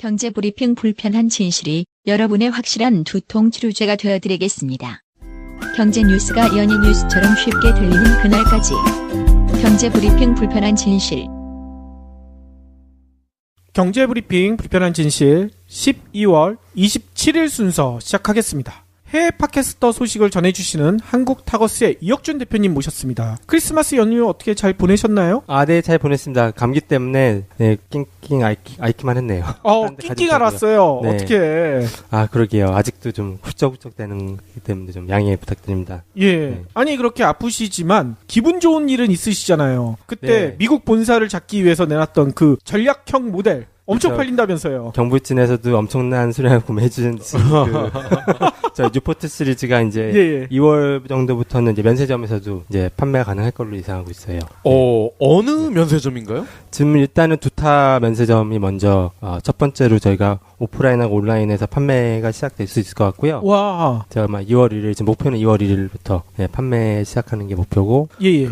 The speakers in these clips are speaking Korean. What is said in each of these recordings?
경제브리핑 불편한 진실이 여러분의 확실한 두통 치료제가 되어드리겠습니다. 경제 뉴스가 연예 뉴스처럼 쉽게 들리는 그날까지. 경제브리핑 불편한 진실. 경제브리핑 불편한 진실 12월 27일 순서 시작하겠습니다. 해외 팟캐스터 소식을 전해주시는 한국타거스의 이혁준 대표님 모셨습니다. 크리스마스 연휴 어떻게 잘 보내셨나요? 네, 잘 보냈습니다. 감기 때문에 낑낑 앓기만 했네요. 낑낑 앓았어요. 네. 어떻게? 그러게요. 아직도 좀 훌쩍훌쩍 되는 기 때문에 좀 양해 부탁드립니다. 예. 네. 아니 그렇게 아프시지만 기분 좋은 일은 있으시잖아요. 그때 네. 미국 본사를 잡기 위해서 내놨던 그 전략형 모델 엄청 그쵸. 팔린다면서요. 경불진에서도 엄청난 수량을 구매해주신 저 뉴포트 시리즈가 이제 예. 2월 정도부터는 이제 면세점에서도 이제 판매가 가능할 걸로 예상하고 있어요. 어느 면세점인가요? 지금 일단은 두타 면세점이 먼저 첫 번째로 저희가 오프라인하고 온라인에서 판매가 시작될 수 있을 것 같고요. 와. 제가 아마 2월 1일, 지금 목표는 2월 1일부터 판매 시작하는 게 목표고, 예.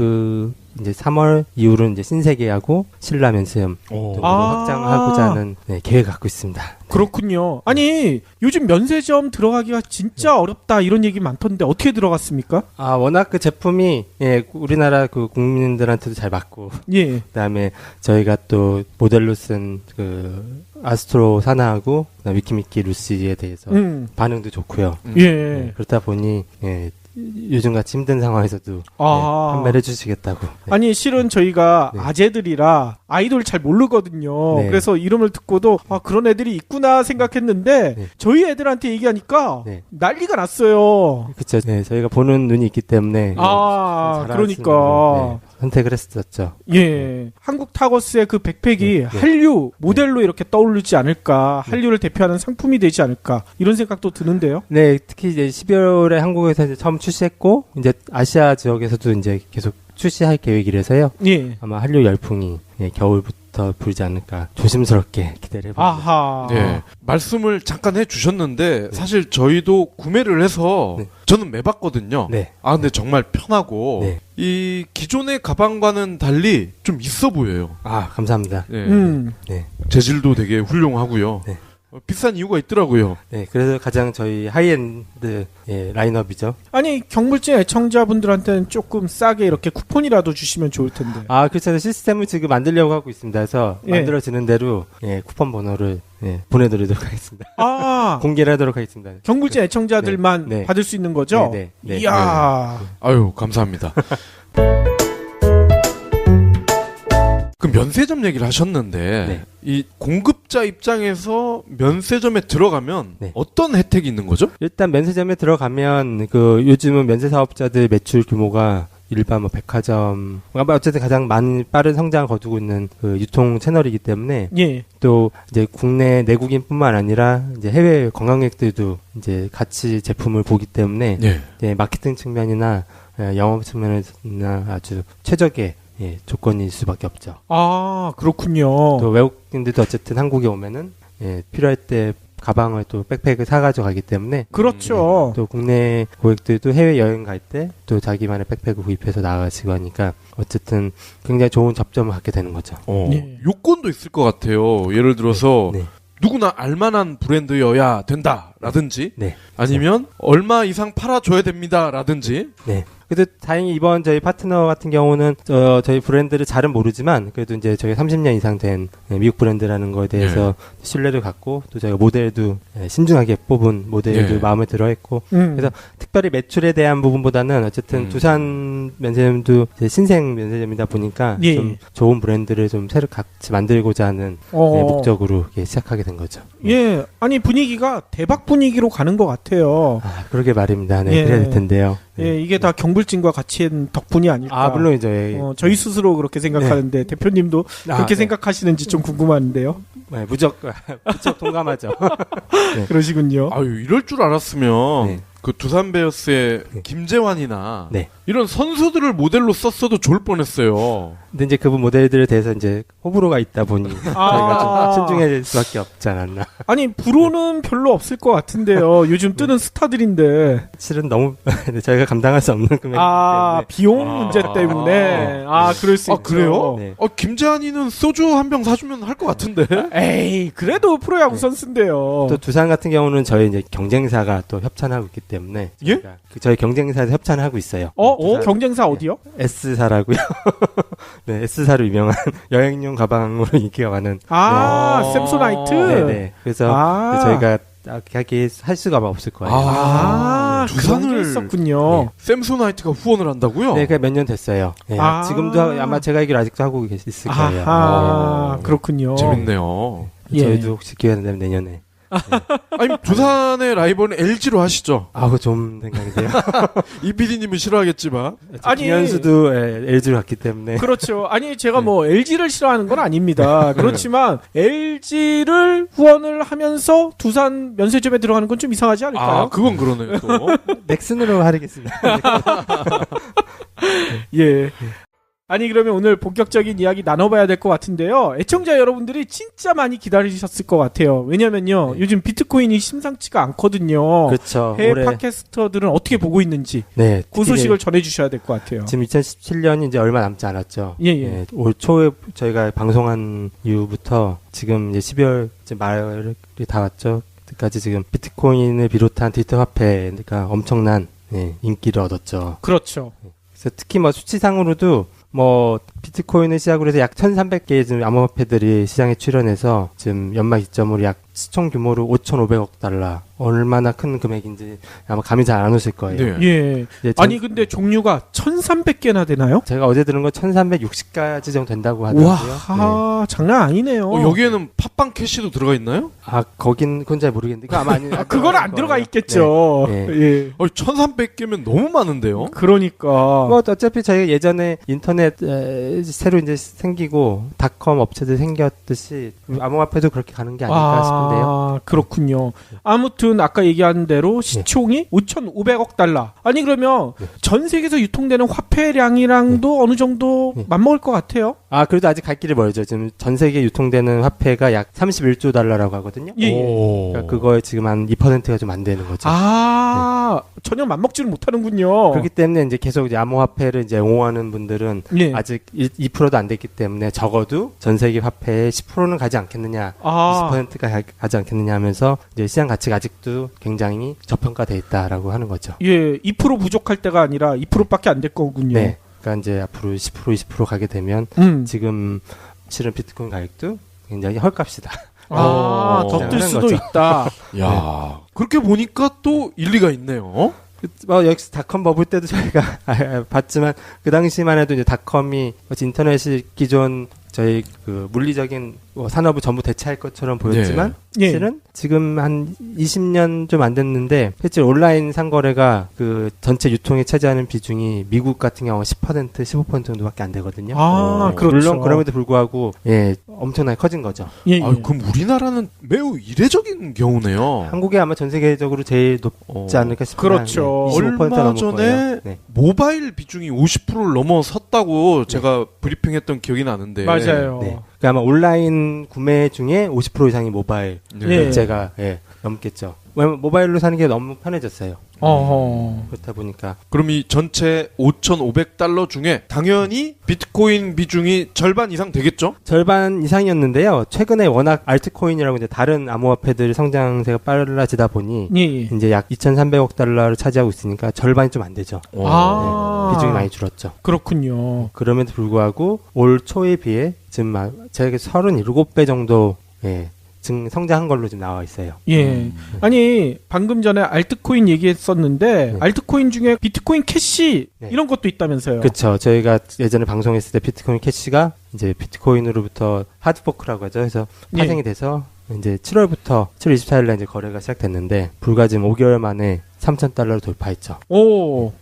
이제 3월 이후로는 이제 신세계하고 신라 면세점 등으로 확장하고자 하는 계획을 갖고 있습니다. 그렇군요. 아니 요즘 면세점 들어가기가 진짜 어렵다 이런 얘기 많던데 어떻게 들어갔습니까? 워낙 그 제품이 우리나라 그 국민들한테도 잘 맞고, 예. 그다음에 저희가 또 모델로 쓴 그 아스트로 사나하고 위키미키 루시에 대해서 반응도 좋고요. 예. 그렇다 보니 요즘같이 힘든 상황에서도 판매를 해주시겠다고. 아니 실은 저희가 네. 아재들이라 아이돌 잘 모르거든요. 네. 그래서 이름을 듣고도 그런 애들이 있구나 생각했는데 네. 저희 애들한테 얘기하니까 네. 난리가 났어요. 그렇죠. 저희가 보는 눈이 있기 때문에 그러니까 선택을 했었죠. 예. 한국 타거스의 그 백팩이 네. 한류 모델로 이렇게 떠오르지 않을까, 한류를 대표하는 상품이 되지 않을까 이런 생각도 드는데요. 네, 특히 이제 12월에 한국에서 이제 처음 출시했고, 이제 아시아 지역에서도 이제 계속 출시할 계획이라서요. 예. 아마 한류 열풍이 겨울부터 불지 않을까 조심스럽게 기대를 해봅니다. 아하. 네. 말씀을 잠깐 해주셨는데 사실 저희도 구매를 해서 저는 매봤거든요. 네. 근데 정말 편하고 네. 이 기존의 가방과는 달리 좀 있어 보여요. 감사합니다. 네. 네. 재질도 되게 훌륭하고요. 네. 비싼 이유가 있더라고요. 네, 그래서 가장 저희 하이엔드 라인업이죠. 아니 경물진 애청자분들한테는 조금 싸게 이렇게 쿠폰이라도 주시면 좋을 텐데. 그래서 시스템을 지금 만들려고 하고 있습니다. 그래서 만들어지는 대로 쿠폰 번호를 보내드리도록 하겠습니다. 공개를 하도록 하겠습니다. 경물진 애청자들만 네. 받을 수 있는 거죠? 네. 이야. 아유, 감사합니다. 그 면세점 얘기를 하셨는데 이 공급자 입장에서 면세점에 들어가면 어떤 혜택이 있는 거죠? 일단 면세점에 들어가면 요즘은 면세 사업자들 매출 규모가 일반 백화점, 어쨌든 가장 빠른 성장을 거두고 있는 그 유통 채널이기 때문에 또 이제 국내 내국인뿐만 아니라 이제 해외 관광객들도 이제 같이 제품을 보기 때문에 마케팅 측면이나 영업 측면이나 아주 최적의 조건일 수밖에 없죠. 그렇군요. 또 외국인들도 어쨌든 한국에 오면은 필요할 때 가방을 또 백팩을 사가지고 가기 때문에 그렇죠. 또 국내 고객들도 해외 여행 갈 때 또 자기만의 백팩을 구입해서 나가시고 하니까 어쨌든 굉장히 좋은 접점을 갖게 되는 거죠. 요건도 있을 것 같아요. 예를 들어서 누구나 알만한 브랜드여야 된다라든지 아니면 얼마 이상 팔아줘야 됩니다라든지. 그래도 다행히 이번 저희 파트너 같은 경우는 저희 브랜드를 잘은 모르지만 그래도 이제 저희 30년 이상 된 미국 브랜드라는 거에 대해서 신뢰를 갖고 또 저희가 모델도 신중하게 뽑은 모델도 마음에 들어했고 그래서 특별히 매출에 대한 부분보다는 어쨌든 두산 면세점도 신생 면세점이다 보니까 좀 좋은 브랜드를 좀 새로 같이 만들고자 하는 목적으로 시작하게 된 거죠. 아니 분위기가 대박 분위기로 가는 것 같아요. 그러게 말입니다. 그래야 될 텐데요. 이게 다 경불진과 같이 한 덕분이 아닐까. 물론이죠. 저희 스스로 그렇게 생각하는데 대표님도 그렇게 생각하시는지 좀 궁금한데요. 무척 동감하죠. 그러시군요. 이럴 줄 알았으면 그 두산 베어스의 김재환이나 이런 선수들을 모델로 썼어도 좋을 뻔했어요. 근데 이제 그분 모델들에 대해서 이제 호불호가 있다 보니 저희가 좀 신중해질 수밖에 없지 않았나. 아니 불호는 별로 없을 것 같은데요. 요즘 뜨는 스타들인데. 실은 너무 저희가 감당할 수 없는 금액이기 때문에. 비용 문제 때문에. 그럴 수 있죠. 그래요? 네. 김재한이는 소주 한 병 사주면 할 것 같은데. 에이, 그래도 프로야구 선수인데요. 또 두산 같은 경우는 저희 이제 경쟁사가 또 협찬하고 있기 때문에. 예? 저희 경쟁사에서 협찬을 하고 있어요. 경쟁사 어디요? S사라고요. 네, S사로 유명한 여행용 가방으로 인기가 많은. 샘소나이트? 네네. 그래서 저희가 할 수가 없을 거예요. 두산을 있었군요. 네. 샘소나이트가 후원을 한다고요? 네, 몇 년 됐어요. 네, 지금도 아마 제가 알기로 아직도 하고 있을 거예요. 그렇군요. 재밌네요. 저희도 혹시 기회가 된다면 내년에. 아니, 두산의 라이벌은 LG로 하시죠. 그거 좀 생각이세요. 이 PD님은 싫어하겠지만. 김현수도 LG로 갔기 때문에. 그렇죠. 아니, 제가 LG를 싫어하는 건 아닙니다. 그렇지만 LG를 후원을 하면서 두산 면세점에 들어가는 건 좀 이상하지 않을까요? 그건 그러네요, 또. 넥슨으로 하겠습니다. 예. 아니, 그러면 오늘 본격적인 이야기 나눠봐야 될 것 같은데요. 애청자 여러분들이 진짜 많이 기다리셨을 것 같아요. 왜냐면요, 요즘 비트코인이 심상치가 않거든요. 그렇죠. 해외 팟캐스터들은 어떻게 보고 있는지 그 소식을 전해주셔야 될 것 같아요. 지금 2017년이 이제 얼마 남지 않았죠. 예. 올 초에 저희가 방송한 이후부터 지금 이제 12월 이제 말이 다 왔죠. 그때까지 지금 비트코인을 비롯한 디지털 화폐가 엄청난 인기를 얻었죠. 그렇죠. 그래서 특히 수치상으로도 비트코인을 시작으로 해서 약 1,300개의 지금 암호화폐들이 시장에 출현해서 지금 연말 기점으로 약 시총 규모로 5,500억 달러. 얼마나 큰 금액인지 아마 감이 잘 안 오실 거예요. 네. 예. 아니, 근데 종류가 1,300개나 되나요? 제가 어제 들은 건 1,360가지 정도 된다고 하더라고요. 와, 장난 아니네요. 여기에는 팟빵 캐시도 들어가 있나요? 그건 잘 모르겠는데. 그거 아마 그건 안 들어가 있겠죠. 예. 1,300개면 너무 많은데요? 그러니까. 어차피 저희가 예전에 인터넷 새로 이제 생기고 닷컴 업체들 생겼듯이 암호화폐도 그렇게 가는 게 아닐까 싶은데요. 그렇군요. 아무튼 아까 얘기한 대로 시총이 5,500억 달러. 아니, 그러면 전 세계에서 유통되는 화폐량이랑도 어느 정도 맞먹을 것 같아요. 그래도 아직 갈 길이 멀죠. 지금 전 세계 유통되는 화폐가 약 31조 달러라고 하거든요. 그러니까 그거에 지금 한 2%가 좀 안 되는 거죠. 전혀 맞먹지를 못하는군요. 그렇기 때문에 이제 계속 이제 암호화폐를 이제 옹호하는 분들은 아직 2%도 안 됐기 때문에 적어도 전 세계 화폐의 10%는 가지 않겠느냐, 20%가 가지 않겠느냐 하면서 이제 시장 가치가 아직도 굉장히 저평가돼 있다라고 하는 거죠. 2% 부족할 때가 아니라 2%밖에 안 될 거군요. 네. 그러니까 이제 앞으로 10%, 20% 가게 되면 지금 실은 비트코인 가격도 굉장히 헐값이다. 더 뜰 수도 있다. 야, 그렇게 보니까 또 일리가 있네요. 여기서 닷컴 버블 때도 저희가 봤지만 그 당시만 해도 이제 닷컴이 인터넷이 기존 저희 그 물리적인 산업을 전부 대체할 것처럼 보였지만 실은 지금 한 20년 좀 안 됐는데 실제 온라인 상거래가 그 전체 유통에 차지하는 비중이 미국 같은 경우 10%, 15% 정도밖에 안 되거든요. 그렇죠. 물론 그럼에도 불구하고 엄청나게 커진 거죠. 그럼 우리나라는 매우 이례적인 경우네요. 한국이 아마 전 세계적으로 제일 높지 않을까 싶습니다. 그렇죠. 얼마 전에 모바일 비중이 50%를 넘어섰다고 제가 브리핑했던 기억이 나는데. 맞아요. 그러니까 아마 온라인 구매 중에 50% 이상이 모바일 결제가 넘겠죠. 왜냐면 모바일로 사는 게 너무 편해졌어요. 그렇다 보니까. 그럼 이 전체 5,500달러 중에 당연히 비트코인 비중이 절반 이상 되겠죠? 절반 이상이었는데요. 최근에 워낙 알트코인이라고 이제 다른 암호화폐들 성장세가 빨라지다 보니 이제 약 2,300억 달러를 차지하고 있으니까 절반이 좀 안 되죠. 비중이 많이 줄었죠. 그렇군요. 그럼에도 불구하고 올 초에 비해 지금 제가 37배 정도 성장한 걸로 지금 나와 있어요. 아니, 방금 전에 알트코인 얘기했었는데 알트코인 중에 비트코인 캐시 이런 것도 있다면서요. 그렇죠. 저희가 예전에 방송했을 때 비트코인 캐시가 이제 비트코인으로부터 하드포크라고 하죠. 그래서 파생이 돼서 이제 7월 24일날 이제 거래가 시작됐는데 불과 지금 5개월 만에 3,000달러를 돌파했죠.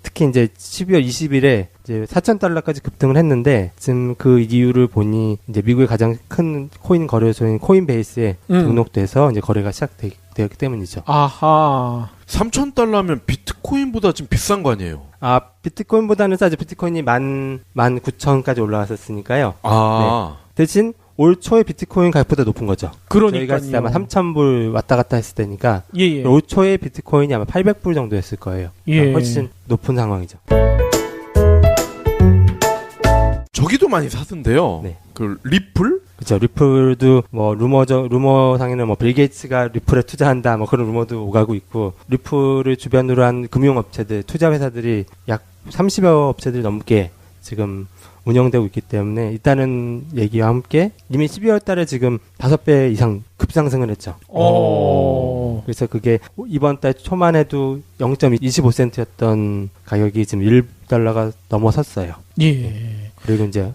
특히 이제 12월 20일에 이제 4,000달러까지 급등을 했는데 지금 그 이유를 보니 이제 미국의 가장 큰 코인 거래소인 코인베이스에 등록돼서 이제 거래가 시작되었기 때문이죠. 3,000달러면 비트코인보다 지금 비싼 거 아니에요? 비트코인보다는 싸죠. 비트코인이 19,000까지 올라왔었으니까요. 대신 올 초에 비트코인 가격보다 높은 거죠. 그러니까요. 저희가 진짜 아마 3,000불 왔다 갔다 했을 때니까 예. 올 초에 비트코인이 아마 800불 정도 했을 거예요. 예. 훨씬 높은 상황이죠. 저기도 많이 사던데요. 네. 그 리플? 그렇죠. 리플도 뭐 루머상에는 뭐 빌 게이츠가 리플에 투자한다 뭐 그런 루머도 오가고 있고 리플을 주변으로 한 금융업체들, 투자 회사들이 약 30여 업체들 넘게 지금 운영되고 있기 때문에 있다는 얘기와 함께 이미 12월 달에 지금 5배 이상 급상승을 했죠. 그래서 그게 이번 달 초만 해도 0.25센트였던 가격이 지금 1달러가 넘어섰어요. 예. 그리고 이제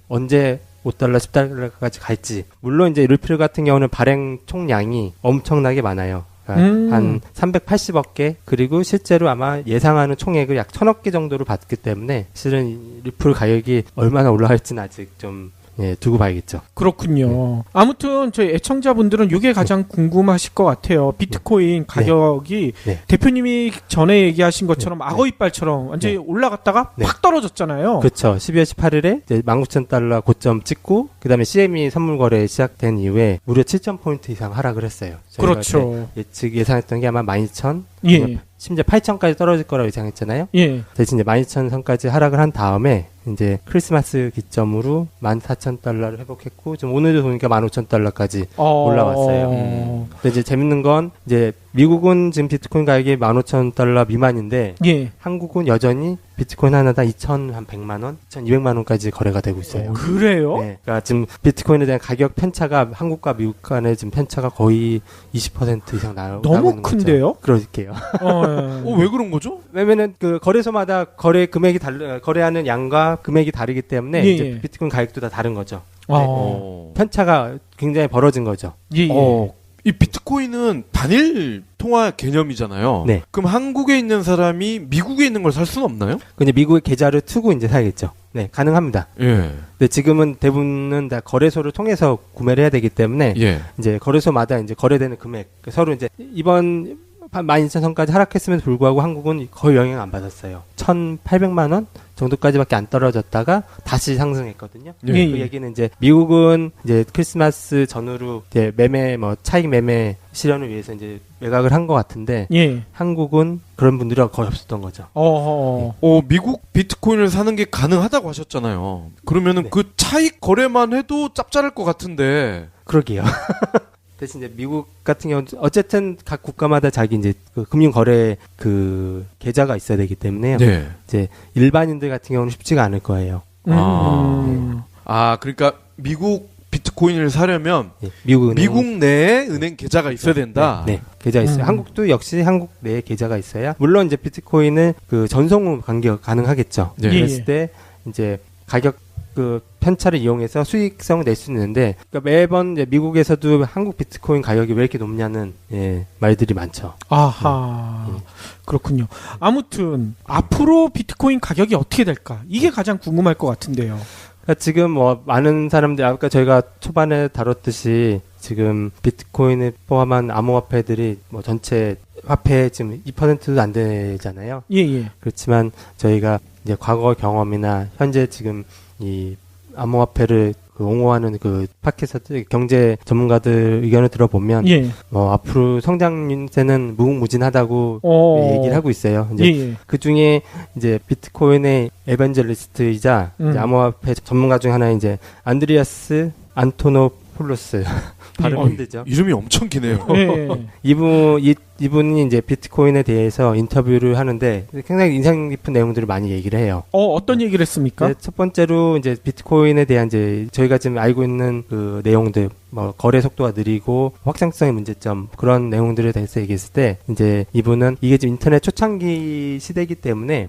언제 5달러, 10달러까지 갈지. 물론 이제 리플 같은 경우는 발행 총량이 엄청나게 많아요. 그러니까 한 380억 개, 그리고 실제로 아마 예상하는 총액을 약 1000억 개 정도로 받기 때문에 실은 리플 가격이 얼마나 올라갈지는 아직 좀 두고 봐야겠죠. 그렇군요. 아무튼 저희 애청자분들은 이게 가장 궁금하실 것 같아요. 비트코인 가격이 대표님이 전에 얘기하신 것처럼 악어 이빨처럼 완전히 올라갔다가 팍 떨어졌잖아요. 그렇죠. 12월 18일에 19,000달러 고점 찍고 그다음에 CME 선물 거래 시작된 이후에 무려 7,000포인트 이상 하락을 했어요. 그렇죠. 예상했던 게 아마 12,000, 심지어 8,000까지 떨어질 거라고 예상했잖아요. 대신 이제 12,000선까지 하락을 한 다음에 이제 크리스마스 기점으로 14,000달러를 회복했고 지금 오늘도 보니까 15,000달러까지 올라왔어요. 근데 이제 재밌는 건 이제 미국은 지금 비트코인 가격이 15,000달러 미만인데 한국은 여전히 비트코인 하나당 2,100만 원, 2,200만 원까지 거래가 되고 있어요. 그래요? 네. 그러니까 지금 비트코인에 대한 가격 편차가 한국과 미국 간의 지금 편차가 거의 20% 이상 나오고 있는 너무 큰데요? 거죠. 그럴게요. 왜 그런 거죠? 왜냐면은 그 거래소마다 거래 금액이 거래하는 양과 금액이 다르기 때문에 이제 비트코인 가격도 다 다른 거죠. 편차가 굉장히 벌어진 거죠. 이 비트코인은 단일 통화 개념이잖아요. 그럼 한국에 있는 사람이 미국에 있는 걸 살 수는 없나요? 근데 미국의 계좌를 투고 이제 사야겠죠. 네, 가능합니다. 근데 지금은 대부분은 다 거래소를 통해서 구매를 해야 되기 때문에 이제 거래소마다 이제 거래되는 금액 서로 이제 이번 12,000선까지 하락했음에도 불구하고 한국은 거의 영향 안 받았어요. 1,800만 원 정도까지밖에 안 떨어졌다가 다시 상승했거든요. 그 얘기는 이제 미국은 이제 크리스마스 전후로 이제 차익 매매 실현을 위해서 이제 매각을 한 것 같은데 한국은 그런 분들이 거의 없었던 거죠. 미국 비트코인을 사는 게 가능하다고 하셨잖아요. 그러면은 그 차익 거래만 해도 짭짤할 것 같은데. 그러게요. 대신 이제 미국 같은 경우는 어쨌든 각 국가마다 자기 이제 그 금융 거래 그 계좌가 있어야 되기 때문에요. 이제 일반인들 같은 경우는 쉽지가 않을 거예요. 그러니까 미국 비트코인을 사려면 미국 내에 은행 계좌가 있어야 된다. 네, 계좌 있어요. 한국도 역시 한국 내에 계좌가 있어야. 물론 이제 비트코인은 그 전송으로 관계가 가능하겠죠. 그랬을 때 이제 가격 그 편차를 이용해서 수익성을 낼 수 있는데, 그러니까 매번 이제 미국에서도 한국 비트코인 가격이 왜 이렇게 높냐는 말들이 많죠. 그렇군요. 아무튼 앞으로 비트코인 가격이 어떻게 될까? 이게 가장 궁금할 것 같은데요. 그러니까 지금 뭐 많은 사람들 아까 저희가 초반에 다뤘듯이 지금 비트코인을 포함한 암호화폐들이 뭐 전체 화폐 지금 2%도 안 되잖아요. 그렇지만 저희가 이제 과거 경험이나 현재 지금 이 암호화폐를 옹호하는 그 팟캐스트 경제 전문가들 의견을 들어보면 앞으로 성장세는 무궁무진하다고 얘기를 하고 있어요. 이제 그 중에 이제 비트코인의 에반젤리스트이자 이제 암호화폐 전문가 중 하나인 이제 안드리아스 안토노폴로스 발음 힘들죠. 이름이 엄청 기네요. 이분이 이제 비트코인에 대해서 인터뷰를 하는데 굉장히 인상 깊은 내용들을 많이 얘기를 해요. 어떤 얘기를 했습니까? 첫 번째로 이제 비트코인에 대한 이제 저희가 지금 알고 있는 그 내용들, 뭐 거래 속도가 느리고 확장성의 문제점 그런 내용들에 대해서 얘기했을 때 이제 이분은 이게 지금 인터넷 초창기 시대이기 때문에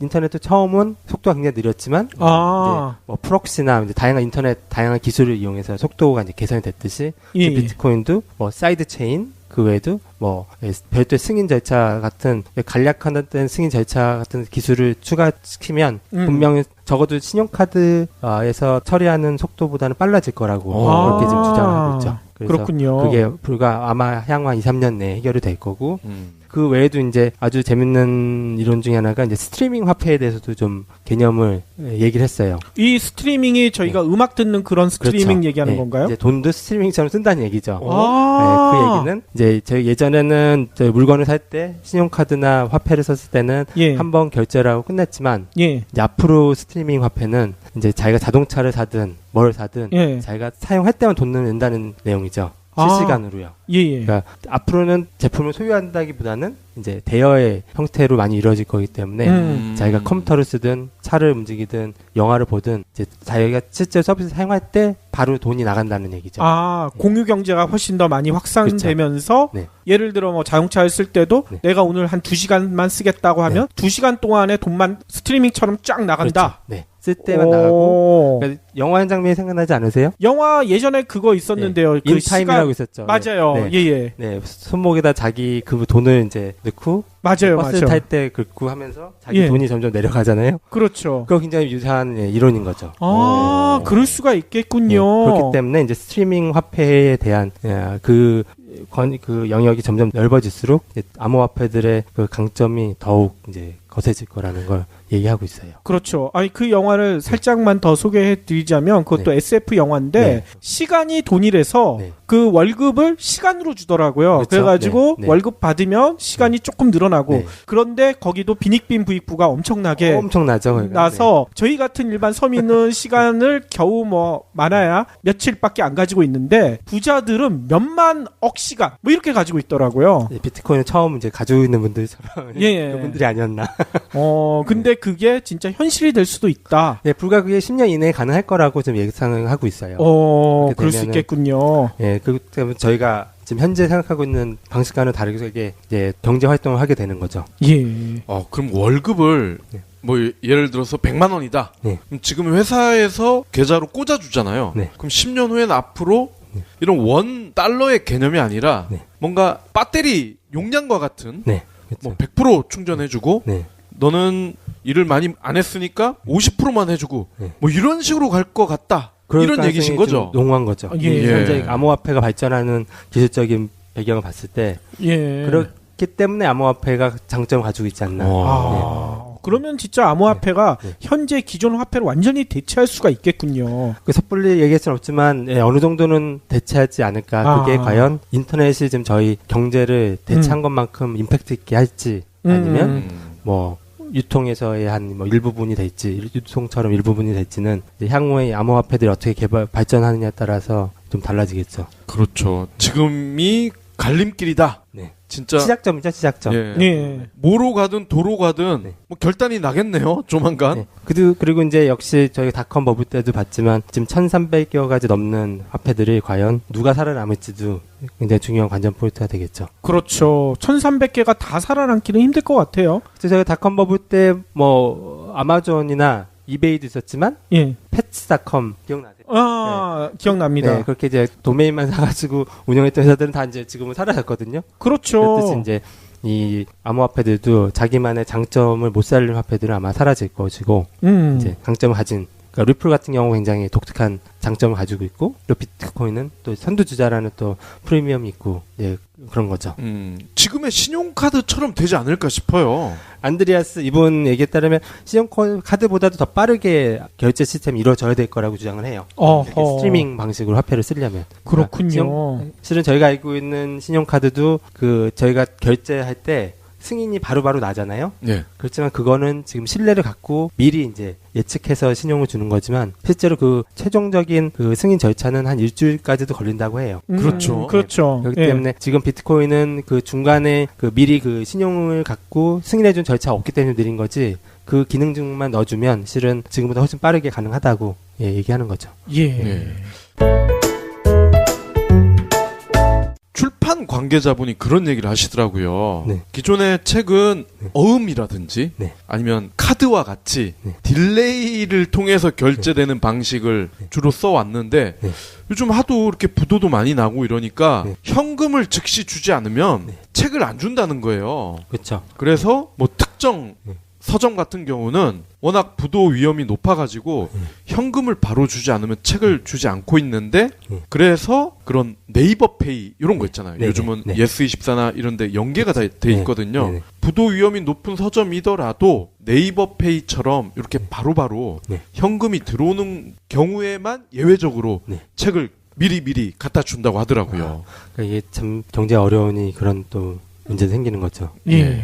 인터넷도 처음은 속도가 굉장히 느렸지만 이제 뭐 프록시나 이제 다양한 기술을 이용해서 속도가 이제 개선이 됐듯이 이제 비트코인도 뭐 사이드 체인 그 외에도 뭐 별도의 승인 절차 같은 간략한 승인 절차 같은 기술을 추가시키면 분명히 적어도 신용카드에서 처리하는 속도보다는 빨라질 거라고 그렇게 지금 주장하고 있죠. 그래서 그렇군요. 그게 불과 아마 향후 2-3년 내에 해결이 될 거고 그 외에도 이제 아주 재밌는 이론 중에 하나가 이제 스트리밍 화폐에 대해서도 좀 개념을 얘기를 했어요. 이 스트리밍이 저희가 음악 듣는 그런 스트리밍 그렇죠. 얘기하는 건가요? 이제 돈도 스트리밍처럼 쓴다는 얘기죠. 아. 그 얘기는 이제 저희 예전에는 저희 물건을 살 때 신용카드나 화폐를 썼을 때는 예. 한번 결제를 하고 끝냈지만 예. 이제 앞으로 스트리밍 화폐는 이제 자기가 자동차를 사든 뭘 사든 예. 자기가 사용할 때만 돈을 낸다는 내용이죠. 실시간으로요. 예. 그러니까 앞으로는 제품을 소유한다기보다는 이제 대여의 형태로 많이 이루어질 거기 때문에 자기가 컴퓨터를 쓰든 차를 움직이든 영화를 보든 이제 자기가 실제 서비스 사용할 때 바로 돈이 나간다는 얘기죠. 아, 공유 경제가 훨씬 더 많이 확산되면서 그렇죠. 네. 예를 들어 뭐 자동차를 쓸 때도 네. 내가 오늘 한 2시간만 쓰겠다고 하면 2시간 동안에 돈만 스트리밍처럼 쫙 나간다. 그렇죠. 네. 쓸 때만 나가고 그러니까 영화 한 장면이 생각나지 않으세요? 영화 예전에 그거 있었는데요. 그 인타임이라고 있었죠. 맞아요. 네. 예. 네, 손목에다 자기 그 돈을 이제 넣고 맞아요. 버스 탈 때 긁고 하면서 자기 예. 돈이 점점 내려가잖아요. 그렇죠. 그거 굉장히 유사한 이론인 거죠. 아, 그럴 수가 있겠군요. 그렇기 때문에 이제 스트리밍 화폐에 대한 그 영역이 점점 넓어질수록 이제 암호화폐들의 그 강점이 더욱 이제 거세질 거라는 걸 얘기하고 있어요. 그렇죠. 아니 그 영화를 살짝만 더 소개해 드리자면 그것도 SF 영화인데 네. 시간이 돈이라서 네. 그 월급을 시간으로 주더라고요. 그렇죠. 그래가지고 네. 월급 받으면 시간이 조금 늘어나고 네. 그런데 거기도 빈익빈 부익부가 엄청나게 엄청나죠. 그러니까. 나서 저희 같은 일반 서민은 시간을 겨우 뭐 많아야 며칠밖에 안 가지고 있는데 부자들은 몇만억 시간 뭐 이렇게 가지고 있더라고요. 네, 비트코인을 처음 이제 가지고 있는 분들처럼 예. 그분들이 아니었나. 근데 그게 진짜 현실이 될 수도 있다. 네, 불과 그게 10년 이내에 가능할 거라고 좀 예상을 하고 있어요. 그럴 수 있겠군요. 예, 그 때문에 저희가 지금 현재 생각하고 있는 방식과는 다르게 이제 경제 활동을 하게 되는 거죠. 예. 그럼 월급을 뭐 예를 들어서 100만 원이다. 네. 그럼 지금 회사에서 계좌로 꽂아주잖아요. 네. 그럼 10년 후에는 앞으로 이런 원 달러의 개념이 아니라 네. 뭔가 배터리 용량과 같은 네. 그렇죠. 뭐 100% 충전해주고 네. 너는 일을 많이 안 했으니까 50%만 해주고 네. 뭐 이런 식으로 갈 것 같다. 그럴 이런 얘기신 가능성이 거죠? 좀 농후한 거죠. 예. 현재 암호화폐가 발전하는 기술적인 배경을 봤을 때 예. 그렇기 때문에 암호화폐가 장점을 가지고 있지 않나. 그러면 진짜 암호화폐가 네. 현재 기존 화폐를 완전히 대체할 수가 있겠군요. 그 섣불리 얘기할 수는 없지만 어느 정도는 대체하지 않을까. 그게 과연 인터넷이 지금 저희 경제를 대체한 것만큼 임팩트 있게 할지 아니면 뭐 유통에서의 한 뭐 일부분이 될지 유통처럼 일부분이 될지는 이제 향후에 암호화폐들이 어떻게 발전하느냐에 따라서 좀 달라지겠죠. 그렇죠. 지금이 갈림길이다. 네. 진짜 시작점이죠, 시작점. 예. 뭐로 가든 도로 가든 네. 뭐 결단이 나겠네요. 조만간. 네. 그리고 이제 역시 저희 닷컴 버블 때도 봤지만 지금 1,300여 가지 넘는 화폐들이 과연 누가 살아남을지도 굉장히 중요한 관전 포인트가 되겠죠. 그렇죠. 1300개가 다 살아남기는 힘들 것 같아요. 그래서 저희가 닷컴 버블 때 뭐 아마존이나 이베이도 있었지만 예. pets.com 기억나세요? 기억납니다. 네, 그렇게 이제 도메인만 사가지고 운영했던 회사들은 다 이제 지금은 사라졌거든요. 그렇죠. 그렇듯이 이제 이 암호화폐들도 자기만의 장점을 못 살리는 화폐들은 아마 사라질 것이고 이제 장점을 가진 그러니까 리플 같은 경우 굉장히 독특한 장점을 가지고 있고 또 비트코인은 또 선두주자라는 또 프리미엄이 있고 예 그런 거죠. 지금의 신용카드처럼 되지 않을까 싶어요. 안드리아스 이분 얘기에 따르면 신용카드보다도 더 빠르게 결제 시스템이 이루어져야 될 거라고 주장을 해요. 스트리밍 방식으로 화폐를 쓰려면. 그렇군요. 실은 저희가 알고 있는 신용카드도 그 저희가 결제할 때 승인이 바로바로 나잖아요. 네. 그렇지만 그거는 지금 신뢰를 갖고 미리 이제 예측해서 신용을 주는 거지만 실제로 그 최종적인 그 승인 절차는 한 일주일까지도 걸린다고 해요. 그렇죠. 그렇기 때문에 지금 비트코인은 그 중간에 그 미리 그 신용을 갖고 승인해준 절차가 없기 때문에 느린 거지 그 기능증만 넣어주면 실은 지금보다 훨씬 빠르게 가능하다고 얘기하는 거죠. 출판 관계자분이 그런 얘기를 하시더라고요. 네. 기존의 책은 어음이라든지 아니면 카드와 같이 딜레이를 통해서 결제되는 방식을 주로 써왔는데 요즘 하도 이렇게 부도도 많이 나고 이러니까 현금을 즉시 주지 않으면 책을 안 준다는 거예요. 그렇죠. 그래서 뭐 특정 서점 같은 경우는 워낙 부도 위험이 높아가지고 현금을 바로 주지 않으면 책을 주지 않고 있는데 그래서 그런 네이버페이 이런 거 있잖아요. 네네. 요즘은 네. 예스24나 이런 데 연계가 다 돼 있거든요. 네네. 부도 위험이 높은 서점이더라도 네이버페이처럼 이렇게 바로바로 네. 현금이 들어오는 경우에만 예외적으로 네. 책을 미리 갖다 준다고 하더라고요. 그러니까 이게 참 경제가 어려우니 그런 또 문제도 생기는 거죠. 예.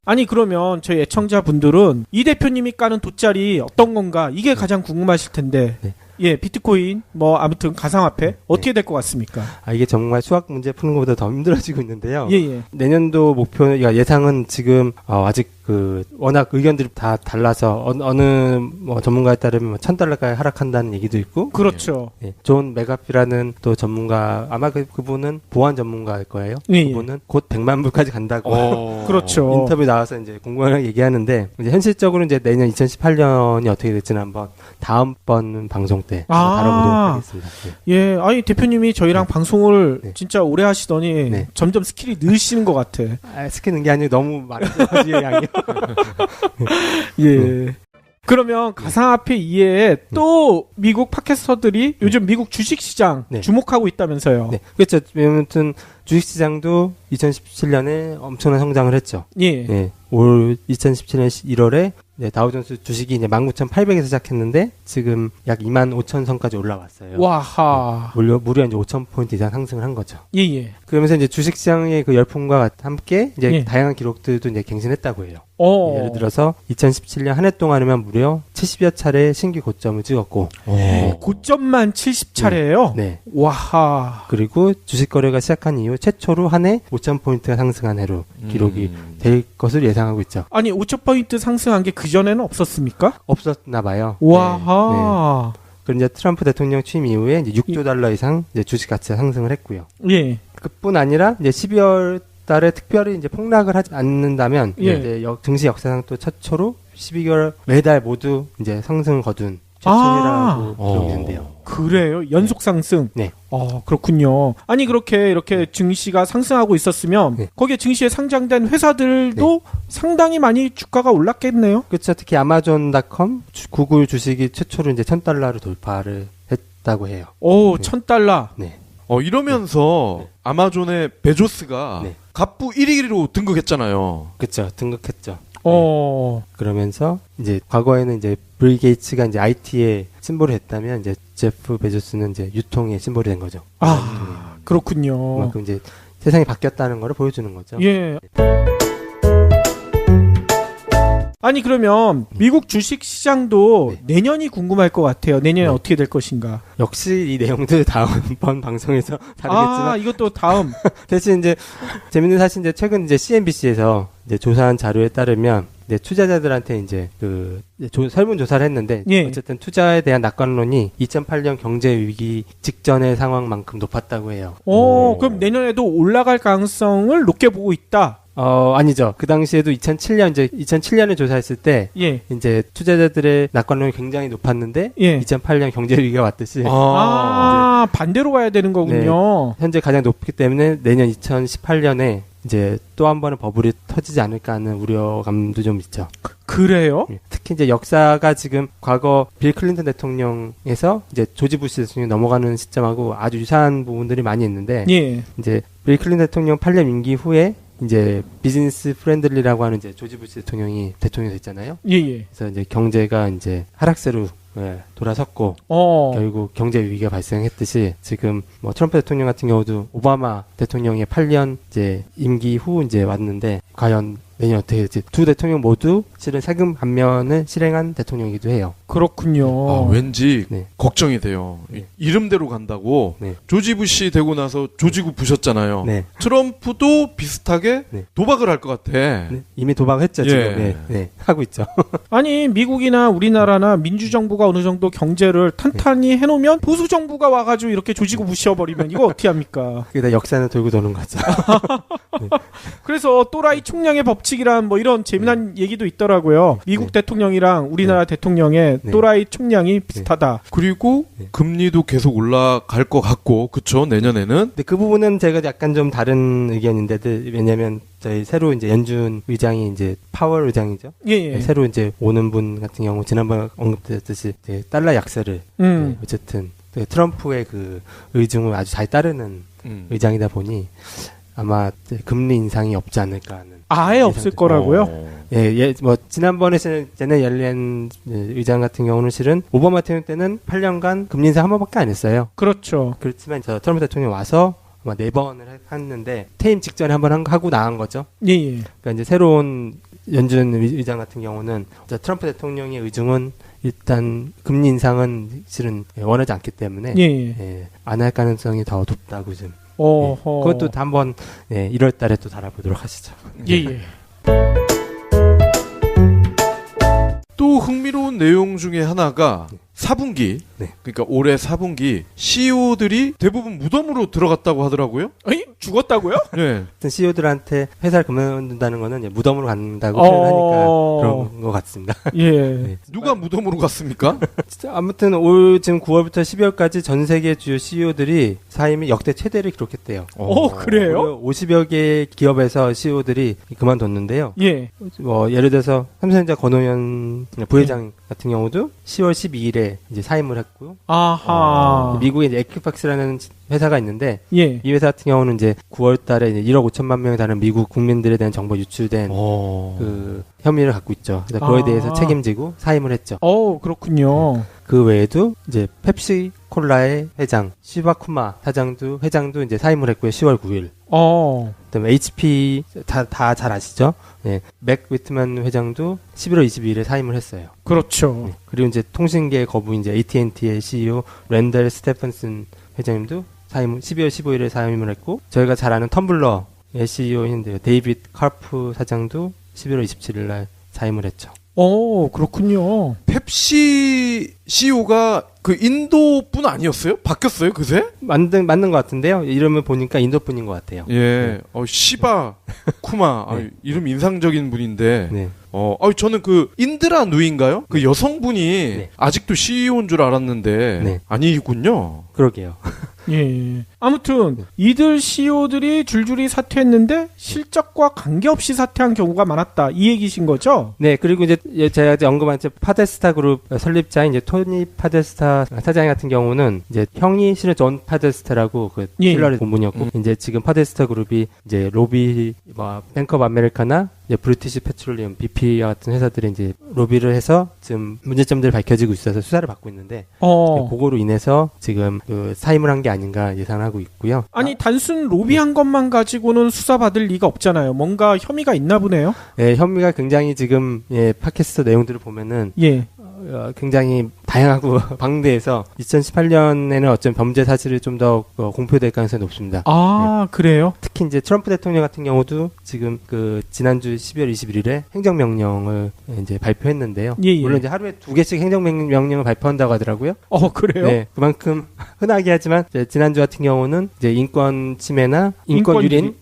아니 그러면 저희 애청자분들은 이 대표님이 까는 돗자리 어떤 건가 이게 가장 궁금하실 텐데 네. 예 비트코인 뭐 아무튼 가상화폐 어떻게 될 것 같습니까? 이게 정말 수학 문제 푸는 것보다 더 힘들어지고 있는데요. 예예. 내년도 목표, 그러니까 예상은 지금 아직 워낙 의견들이 다 달라서 어느 뭐 전문가에 따르면 $1,000까지 하락한다는 얘기도 있고. 그렇죠. 예, 존 메가피라는 또 전문가, 아마 그분은 보안 전문가일 거예요. 예. 그분은 곧 100만 불까지 간다고. 그렇죠. 인터뷰 나와서 이제 공공연하게 얘기하는데, 이제 현실적으로 이제 내년 2018년이 어떻게 될지는 한번 다음번 방송 때 다뤄보도록 하겠습니다. 예, 아니 대표님이 저희랑 방송을 네. 진짜 오래 하시더니 네. 점점 스킬이 늘시는 것 같아. 스키는 게 아니고 너무 많아가지고 양이. 예. 그러면 가상화폐 이외에 또 미국 팟캐스터들이 요즘 미국 주식시장 네. 주목하고 있다면서요. 네, 그렇죠. 아무튼 주식시장도 2017년에 엄청난 성장을 했죠. 예. 예, 올 2017년 1월에 다우존스 주식이 이제 19,800에서 시작했는데 지금 약 25,000선까지 올라왔어요. 와하. 무려 이제 5,000포인트 이상 상승을 한 거죠. 예예. 그러면서 이제 주식시장의 그 열풍과 함께 이제 예. 다양한 기록들도 이제 갱신했다고 해요. 예를 들 들어서 2017년 한 해 동안이면 무려 70여 차례 신규 고점을 찍었고, 고점만 70차례예요. 네. 와하. 그리고 주식 거래가 시작한 이후 최초로 한 해 5,000포인트가 상승한 해로 기록이 될 것을 예상하고 있죠. 아니 5,000포인트 상승한 게 그전에는 없었습니까? 없었나 봐요. 와하. 그리고 이제 트럼프 대통령 취임 이후에 이제 6조 달러 이상 이제 주식 가치가 상승을 했고요. 예. 그뿐 아니라 이제 12월 달에 특별히 이제 폭락을 하지 않는다면 예. 이제 증시 역사상 또 최초로 12개월 매달 모두 이제 상승을 거둔 최초라고 기록이 된대요. 그래요? 연속 상승? 네. 그렇군요. 아니, 이렇게 증시가 상승하고 있었으면, 네. 거기에 증시에 상장된 회사들도 상당히 많이 주가가 올랐겠네요? 그렇죠. 특히 아마존닷컴, 구글 주식이 최초로 이제 $1,000를 돌파를 했다고 해요. 오, 네. $1,000. 네. 이러면서 아마존의 베조스가 네. 갑부 1위로 등극했잖아요. 그렇죠. 등극했죠. 그러면서 이제 과거에는 이제 빌 게이츠가 이제 IT의 심볼이 했다면 이제 제프 베조스는 이제 유통의 심볼이 된 거죠. 그렇군요. 그만큼 이제 세상이 바뀌었다는 걸 보여주는 거죠. 예. 아니, 그러면 미국 주식 시장도 내년이 궁금할 것 같아요. 내년에 어떻게 될 것인가. 역시 이 내용들 다음번 방송에서 다루겠지만 이것도 다음. 대신 이제 재밌는 사실 이제 최근 이제 CNBC에서 이제 조사한 자료에 따르면 이제 투자자들한테 이제 설문 조사를 했는데 어쨌든 투자에 대한 낙관론이 2008년 경제 위기 직전의 상황만큼 높았다고 해요. 그럼 내년에도 올라갈 가능성을 높게 보고 있다. 아니죠. 그 당시에도 2007년에 조사했을 때 이제 투자자들의 낙관론이 굉장히 높았는데 2008년 경제 위기가 왔듯이 반대로 가야 되는 거군요. 네, 현재 가장 높기 때문에 내년 2018년에 이제 또 한 번은 버블이 터지지 않을까 하는 우려감도 좀 있죠. 그래요? 특히 이제 역사가 지금 과거 빌 클린턴 대통령에서 이제 조지 부시 대통령이 넘어가는 시점하고 아주 유사한 부분들이 많이 있는데 이제 빌 클린턴 대통령 8년 임기 후에 이제 비즈니스 프렌들리라고 하는 이제 조지 부시 대통령이 됐잖아요. 그래서 이제 경제가 이제 하락세로 돌아섰고 결국 경제 위기가 발생했듯이 지금 뭐 트럼프 대통령 같은 경우도 오바마 대통령의 8년 이제 임기 후 이제 왔는데 과연 내년 어떻게 될지 두 대통령 모두 실은 세금 감면을 실행한 대통령이기도 해요. 그렇군요. 왠지 걱정이 돼요. 이름대로 간다고 조지 부시 되고 나서 조지구 부셨잖아요. 트럼프도 비슷하게 도박을 할 것 같아. 이미 도박했죠. 지금. 하고 있죠. 아니 미국이나 우리나라나 민주정부가 어느 정도 경제를 탄탄히 해놓으면 보수정부가 와가지고 이렇게 조지고 부셔버리면 이거 어떻게 합니까? 그게 다 역사는 돌고 도는 거죠. 그래서 또라이 총량의 법 법칙이란 뭐 이런 재미난 얘기도 있더라고요. 미국 대통령이랑 우리나라 대통령의 또라이 총량이 비슷하다. 그리고 금리도 계속 올라갈 것 같고, 그쵸? 내년에는. 근데 그 부분은 제가 약간 좀 다른 의견인데, 왜냐면 저희 새로 이제 연준 의장이 이제 파월 의장이죠. 예. 새로 이제 오는 분 같은 경우 지난번 언급드렸듯이 달러 약세를 어쨌든 트럼프의 그 의중을 아주 잘 따르는 의장이다 보니 아마 금리 인상이 없지 않을까 하는. 아예 없을 거라고요? 뭐 지난번에 제네 옐렌 의장 같은 경우는 실은 오바마 대통령 때는 8년간 금리 인상 한 번밖에 안 했어요. 그렇죠. 그렇지만 저 트럼프 대통령 와서 아마 4번을 했는데 퇴임 직전에 한 번 하고 나간 거죠. 예. 그러니까 이제 새로운 연준 의장 같은 경우는 트럼프 대통령의 의중은 일단 금리 인상은 실은 원하지 않기 때문에 안 할 가능성이 더 높다고 좀. 그것도 한번 1월 달에 또 달아보도록 하시죠. 예. 또 흥미로운 내용 중에 하나가 4분기, 그러니까 올해 4분기 CEO들이 대부분 무덤으로 들어갔다고 하더라고요. 에이? 죽었다고요? 네. CEO들한테 회사를 그만둔다는 거는 무덤으로 간다고 표현하니까 그런 것 같습니다. 예. 누가 무덤으로 갔습니까? 아무튼 올 지금 9월부터 12월까지 전 세계 주요 CEO들이 사임이 역대 최대를 기록했대요. 그래요? 50여 개 기업에서 CEO들이 그만뒀는데요. 예. 뭐 예를 들어서 삼성전자 권오현 부회장 같은 경우도 10월 12일에 이제 사임을 했고요. 아하. 미국에 이제 에큐팍스라는 회사가 있는데 이 회사 같은 경우는 이제 9월 달에 이제 1억 5천만 명에 달하는 미국 국민들에 대한 정보 유출된 그 혐의를 갖고 있죠. 그래서 그거에 대해서 책임지고 사임을 했죠. 그렇군요. 그 외에도 이제 펩시 콜라의 회장 시바쿠마 회장도 이제 사임을 했고요. 10월 9일. 그다음에 HP 다 잘 아시죠? 맥 위트만 회장도 11월 22일에 사임을 했어요. 그렇죠. 그리고 이제 통신계 거부 이제 AT&T의 CEO 랜델 스테펀슨 회장님도 12월 15일에 사임을 했고, 저희가 잘 아는 텀블러의 CEO인데요. 데이빗 카프 사장도 11월 27일 날 사임을 했죠. 그렇군요. 펩시 CEO가 그 인도 분 아니었어요? 바뀌었어요, 그새? 맞는 것 같은데요. 이름을 보니까 인도 분인 것 같아요. 예. 시바 쿠마. 이름 인상적인 분인데. 저는 그 인드라 누이인가요? 그 여성분이 아직도 CEO인 줄 알았는데 아니군요. 그러게요. 예. 아무튼 이들 CEO들이 줄줄이 사퇴했는데 실적과 관계없이 사퇴한 경우가 많았다. 이 얘기신 거죠? 네. 그리고 이제 제가 언급한 파데스타 그룹 설립자인 이제 토니 파데스타 사장 같은 경우는 이제 형이 실은 존 파데스타라고 그 힐러리 고문이었고 이제 지금 파데스타 그룹이 이제 로비 뱅크 오브 아메리카나 이제 브리티시 페트롤리엄 BP와 같은 회사들이 이제 로비를 해서 지금 문제점들이 밝혀지고 있어서 수사를 받고 있는데 그거로 인해서 지금 그 사임을 한 게 아닌가 예상하고 있고요. 아니 단순 로비한 것만 가지고는 수사받을 리가 없잖아요. 뭔가 혐의가 있나 보네요. 네, 혐의가 굉장히 지금 팟캐스트 내용들을 보면은 굉장히 다양하고 방대해서 2018년에는 어떤 범죄 사실이 좀 더 공표될 가능성이 높습니다. 그래요? 특히 이제 트럼프 대통령 같은 경우도 지금 그 지난주 12월 21일에 행정명령을 이제 발표했는데요. 물론 이제 하루에 2개씩 행정명령을 발표한다고 하더라고요. 그래요? 네, 그만큼 흔하게 하지만 지난주 같은 경우는 이제 인권 침해나 인권 유린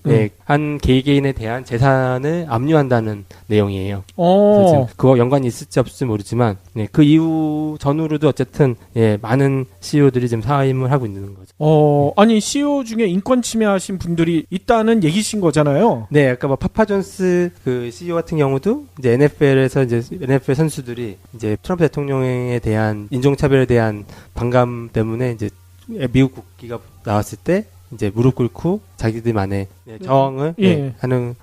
한 개개인에 대한 재산을 압류한다는 내용이에요. 그래서 그거 연관이 있을지 없을지 모르지만 그 이후 전후로도 어쨌든 많은 CEO들이 지금 사임을 하고 있는 거죠. 아니 CEO 중에 인권 침해하신 분들이 있다는 얘기신 거잖아요. 네, 아까 파파 존스 그 CEO 같은 경우도 이제 NFL에서 이제 NFL 선수들이 이제 트럼프 대통령에 대한 인종차별에 대한 반감 때문에 이제 미국 국기가 나왔을 때 이제 무릎 꿇고 자기들만의 저항을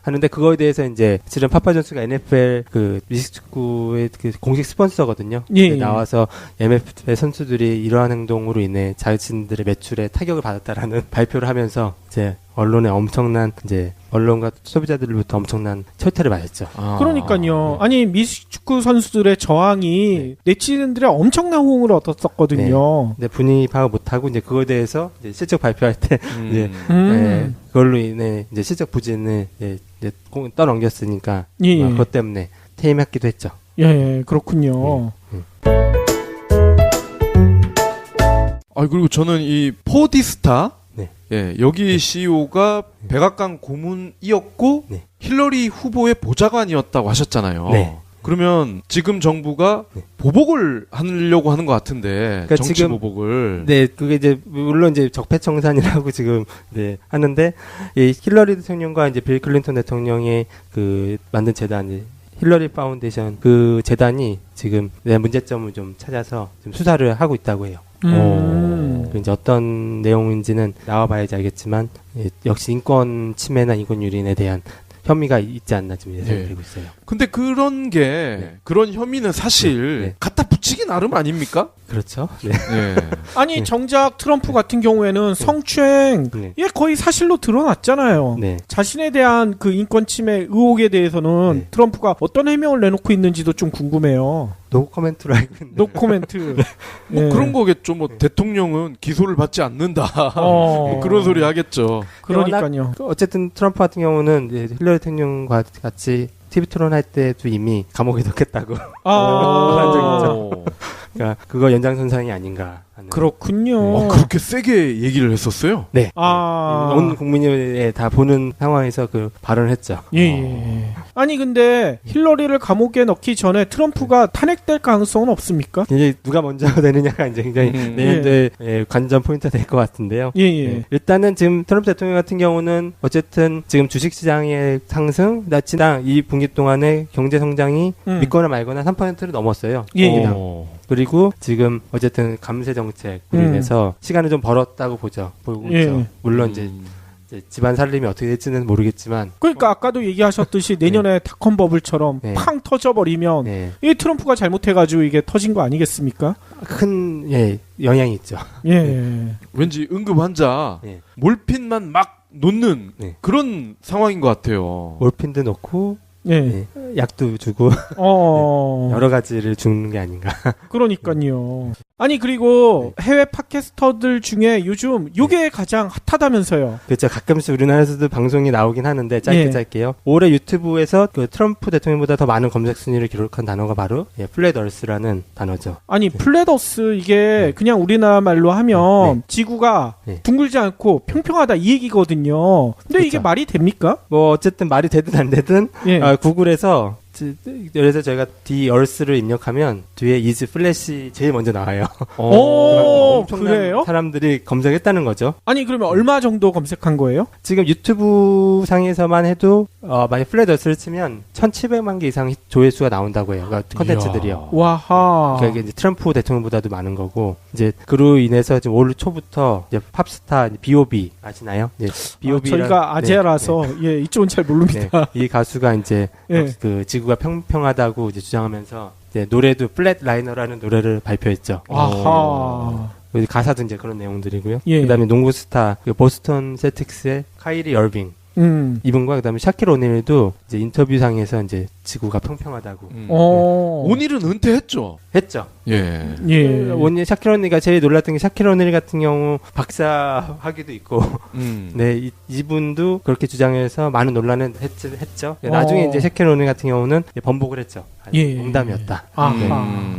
하는데 그거에 대해서 이제 실은 파파 존스가 NFL 그 미식축구의 그 공식 스폰서거든요. 나와서 NFL 선수들이 이러한 행동으로 인해 자신들의 매출에 타격을 받았다라는 발표를 하면서 이제 언론에 엄청난 이제 언론과 소비자들로부터 엄청난 철퇴를 맞았죠. 그러니까요. 아니 미식축구 선수들의 저항이 네티즌들의 엄청난 호응을 얻었었거든요. 근데 분위기 파악 못하고 이제 그거에 대해서 이제 실적 발표할 때 이제 그걸로 인해 이제 실적 부진을 이제 떠넘겼으니까 그것 때문에 퇴임했기도 했죠. 그렇군요. 그리고 저는 이 포디스타 예, 여기 CEO가 백악관 고문이었고 네. 힐러리 후보의 보좌관이었다고 하셨잖아요. 네. 그러면 지금 정부가 보복을 하려고 하는 것 같은데 그러니까 정치 지금- 보복을 네, 그게 이제 물론 이제 적폐청산이라고 지금 네, 하는데 이 힐러리 대통령과 이제 빌 클린턴 대통령의 그 만든 재단 힐러리 파운데이션 그 재단이 지금 내 문제점을 좀 찾아서 좀 수사를 하고 있다고 해요. 그 이제 어떤 내용인지는 나와봐야지 알겠지만 예, 역시 인권 침해나 인권 유린에 대한 혐의가 있지 않나 지금 예상이 네. 되고 있어요. 근데 그런 게 그런 혐의는 사실 네. 갖다 붙이기 나름 아닙니까? 그렇죠. 네. 예. 아니 네. 정작 트럼프 같은 경우에는 성추행 네. 이게 거의 사실로 드러났잖아요. 네. 자신에 대한 그 인권 침해 의혹에 대해서는 네. 트럼프가 어떤 해명을 내놓고 있는지도 좀 궁금해요. 노 코멘트로 알고 있는데. 노 코멘트. 뭐 예. 그런 거겠죠. 뭐 대통령은 기소를 받지 않는다. 어. 뭐 그런 소리 하겠죠. 그러니까요. 어쨌든 트럼프 같은 경우는 이제 힐러리 대통령과 같이 TV 토론 할 때도 이미 감옥에 넣겠다고. 그런 적이 아, 있죠. 그러니까 그거 연장선상이 아닌가 하는. 그렇군요. 그렇게 세게 얘기를 했었어요. 네. 아, 온 국민이 다 보는 상황에서 그 발언을 했죠. 예, 예. 아니 근데 힐러리를 감옥에 넣기 전에 트럼프가 탄핵될 가능성은 없습니까? 이제 누가 먼저 되느냐가 이제 굉장히 내년도에 관전 포인트가 될 것 같은데요. 예, 예. 네. 일단은 지금 트럼프 대통령 같은 경우는 어쨌든 지금 주식시장의 상승, 지난 이 분기 동안의 경제 성장이 믿거나 말거나 3%를 넘었어요. 예, 예. 분기당. 그리고 지금 어쨌든 감세 정책으로 인해서 시간을 좀 벌었다고 보고 예. 있죠. 물론 이제 집안 살림이 어떻게 될지는 모르겠지만 그러니까 아까도 얘기하셨듯이 내년에 닷컴 버블처럼 네. 팡 터져버리면 네. 이 트럼프가 잘못해가지고 이게 터진 거 아니겠습니까? 큰 영향이 있죠. 예. 왠지 응급 환자 네. 몰핀만 막 놓는 네. 그런 상황인 것 같아요. 몰핀도 넣고 예. 약도 주고 여러 가지를 주는 게 아닌가. 그러니까요. 아니 그리고 해외 팟캐스터들 중에 요즘 요게 가장 핫하다면서요. 그렇죠. 가끔씩 우리나라에서도 방송이 나오긴 하는데 예. 짧게요. 올해 유튜브에서 그 트럼프 대통령보다 더 많은 검색 순위를 기록한 단어가 바로 플랫얼스라는 단어죠. 아니 플랫어스 이게 그냥 우리나라 말로 하면 지구가 네. 둥글지 않고 평평하다 이 얘기거든요. 근데 이게 그렇죠. 말이 됩니까? 뭐 어쨌든 말이 되든 안 되든 예. 구글에서 그래서 저희가 The Earth를 입력하면 뒤에 is 플래시 제일 먼저 나와요. 오, 엄청난 그래요? 사람들이 검색했다는 거죠. 아니 그러면 얼마 정도 검색한 거예요? 지금 유튜브 상에서만 해도 만약 플랫어스를 치면 1,700만 개 이상 조회수가 나온다고 해요. 그러니까 컨텐츠들이요. 와하. 그러니까 이게 이제 트럼프 대통령보다도 많은 거고 이제 그로 인해서 지금 올 초부터 이제 팝스타 B.O.B 아시나요? 네, B.O.B 저희가 아재라서 예 이쪽은 잘 모릅니다. 이 가수가 이제 예. 그 지구가 평평하다고 이제 주장하면서 이제 노래도 플랫 라이너라는 노래를 발표했죠. 아하. 가사도 이제 그런 내용들이고요. 예. 그다음에 농구 스타 그 보스턴 셀틱스의 카이리 얼빙 이분과 그다음에 샤킬 오닐도 이제 인터뷰상에서 이제 지구가 평평하다고 오닐은 은퇴했죠. 했죠. 예. 예. 오닐 샤킬 오닐가 제일 놀랐던 게 샤킬 오닐 같은 경우 박사 학위도 있고 네 이분도 그렇게 주장해서 많은 논란을 했죠. 나중에 이제 샤킬 오닐 같은 경우는 번복을 했죠. 예. 농담이었다. 아하.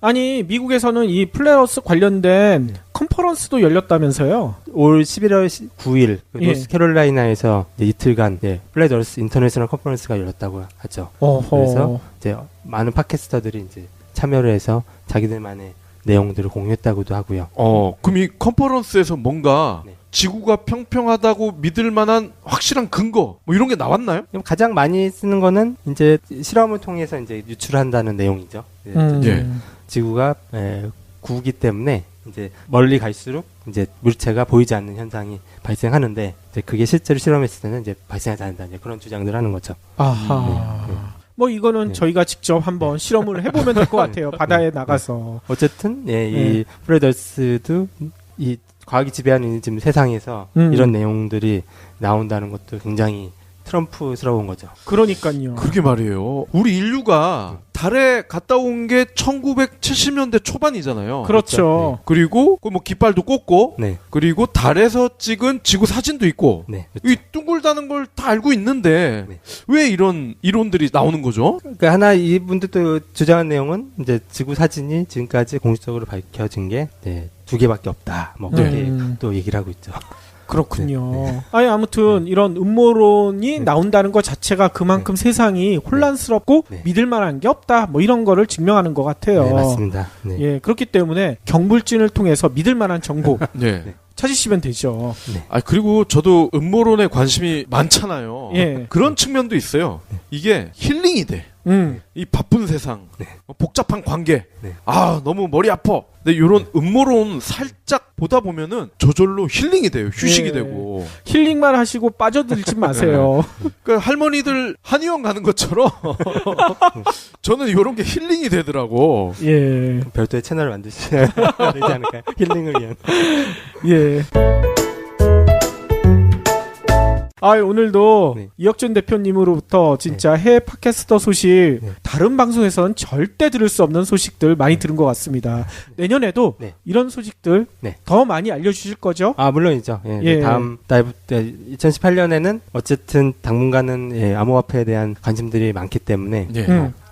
아니 미국에서는 이 플랫어스 관련된 컨퍼런스도 열렸다면서요? 올 11월 9일 예. 노스캐롤라이나에서 이제 이틀간 플랫어스 인터내셔널 컨퍼런스가 열렸다고 하죠. 어허. 그래서 이제 많은 팟캐스터들이 이제 참여를 해서 자기들만의 내용들을 공유했다고도 하고요. 그럼 이 컨퍼런스에서 뭔가 네. 지구가 평평하다고 믿을 만한 확실한 근거 뭐 이런 게 나왔나요? 가장 많이 쓰는 거는 이제 실험을 통해서 이제 유출한다는 내용이죠. 예. 지구가 구기 때문에 이제 멀리 갈수록 이제 물체가 보이지 않는 현상이 발생하는데 이제 그게 실제로 실험했을 때는 이제 발생하지 않는다. 이제 그런 주장들을 하는 거죠. 아하. 뭐 이거는 저희가 직접 한번 실험을 해보면 될 것 같아요. 바다에 나가서. 어쨌든 이 플랫어스도 이 과학이 지배하는 지금 세상에서 이런 내용들이 나온다는 것도 굉장히 트럼프스러운 거죠. 그러니까요. 그러게 말이에요. 우리 인류가 달에 갔다 온 게 1970년대 초반이잖아요. 그렇죠. 그리고 그 뭐 깃발도 꽂고 네. 그리고 달에서 찍은 지구 사진도 있고 네. 이 둥글다는 걸 다 알고 있는데 네. 왜 이런 이론들이 나오는 거죠? 그러니까 하나 이분들도 주장한 내용은 이제 지구 사진이 지금까지 공식적으로 밝혀진 게 2개밖에 없다. 뭐 그렇게 또 얘기를 하고 있죠. 그렇군요. 아니 아무튼 이런 음모론이 나온다는 것 자체가 그만큼 세상이 혼란스럽고 믿을 만한 게 없다. 뭐 이런 거를 증명하는 것 같아요. 네, 맞습니다. 네. 예, 그렇기 때문에 경불진을 통해서 믿을 만한 정보 네. 찾으시면 되죠. 아, 그리고 저도 음모론에 관심이 많잖아요. 예. 그런 측면도 있어요. 이게 힐링이 돼. 이 바쁜 세상, 복잡한 관계, 아, 너무 머리 아파. 근데 이런 음모론 살짝 보다 보면은 저절로 힐링이 돼요. 휴식이 예. 되고. 힐링만 하시고 빠져들지 마세요. 그 할머니들 한의원 가는 것처럼 저는 이런 게 힐링이 되더라고. 예. 별도의 채널을 만드셔야 되지 않을까요? 힐링을 위한. 예. 아, 오늘도 네. 이혁준 대표님으로부터 진짜 해외 팟캐스터 소식 다른 방송에서는 절대 들을 수 없는 소식들 많이 들은 것 같습니다. 내년에도 이런 소식들 더 많이 알려주실 거죠? 아, 물론이죠. 예, 예. 다음 달부터 2018년에는 어쨌든 당분간은 예, 암호화폐에 대한 관심들이 많기 때문에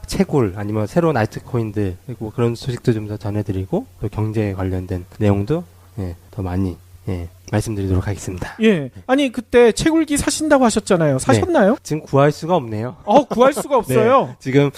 채굴 아니면 새로운 알트코인들 그리고 그런 소식도 좀 더 전해드리고 또 경제에 관련된 내용도 예, 더 많이 말씀드리도록 하겠습니다. 예. 아니 그때 채굴기 사신다고 하셨잖아요. 사셨나요? 지금 구할 수가 없네요. 구할 수가 없어요. 네, 지금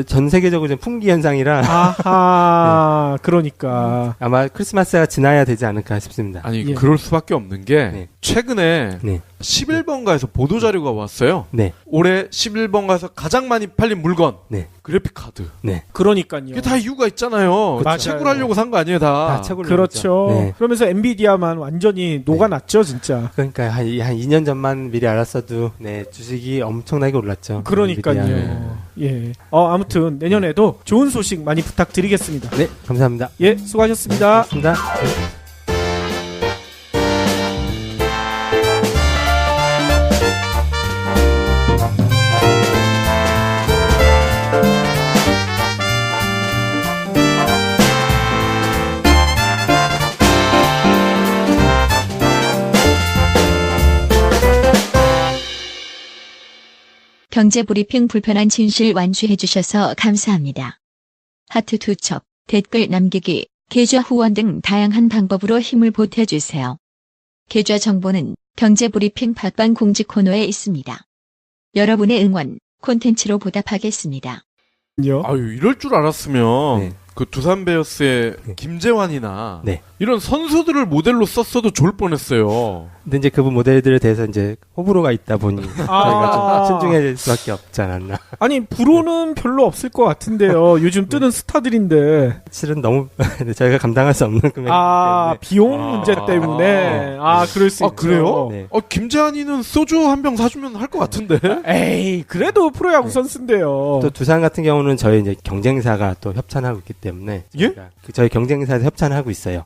전 세계적으로 좀 품귀 현상이라 아하. 그러니까 아마 크리스마스가 지나야 되지 않을까 싶습니다. 아니, 그럴 수밖에 없는 게 최근에 11번가에서 보도자료가 왔어요. 올해 11번가에서 가장 많이 팔린 물건. 그래픽카드. 그러니까요. 이게 다 이유가 있잖아요. 맞아요. 채굴하려고 산 거 아니에요, 다. 채굴 그렇죠. 그러면서 엔비디아만 완전히 녹아났죠, 진짜. 그러니까 한 2년 전만 미리 알았어도 주식이 엄청나게 올랐죠. 그러니까요. 예. 아무튼 내년에도 좋은 소식 많이 부탁드리겠습니다. 네, 감사합니다. 예, 수고하셨습니다. 고맙습니다. 경제브리핑 불편한 진실 완수해 주셔서 감사합니다. 하트 투척, 댓글 남기기, 계좌 후원 등 다양한 방법으로 힘을 보태주세요. 계좌 정보는 경제브리핑 팟빵 공지 코너에 있습니다. 여러분의 응원, 콘텐츠로 보답하겠습니다. 아유, 이럴 줄 알았으면 그 두산 베어스의 김재환이나 이런 선수들을 모델로 썼어도 좋을 뻔했어요. 근데 이제 그분 모델들에 대해서 이제 호불호가 있다 보니 저희가 좀 신중해질 수밖에 없지 않았나. 아니 불호는 별로 없을 것 같은데요. 요즘 뜨는 스타들인데. 실은 너무 저희가 감당할 수 없는 금액이기 때문에. 비용 문제 때문에. 그럴 수 있죠. 그래요? 김재환이는 소주 한 병 사주면 할 것 같은데. 에이, 그래도 프로야구 선수인데요. 또 두산 같은 경우는 저희 이제 경쟁사가 또 협찬하고 있기 때문에 저희 경쟁사에서 협찬을 하고 있어요.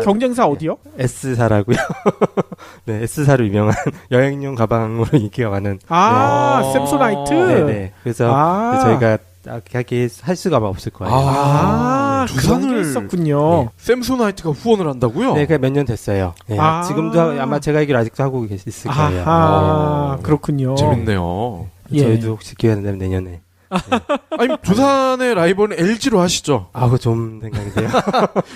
경쟁사 어디요? S사라고요. 네, S사로 유명한 여행용 가방으로 인기가 많은. 샘소나이트? 네네. 그래서 저희가 하기 할 수가 없을 거예요. 두산을 썼군요. 샘소나이트가 후원을 한다고요? 네, 몇 년 됐어요. 지금도 아마 제가 알기로 아직도 하고 있을 거예요. 그렇군요. 재밌네요. 저희도 혹시 기회가 된다면 내년에. 아니, 두산의 라이벌은 LG로 하시죠. 그거 좀 생각이세요.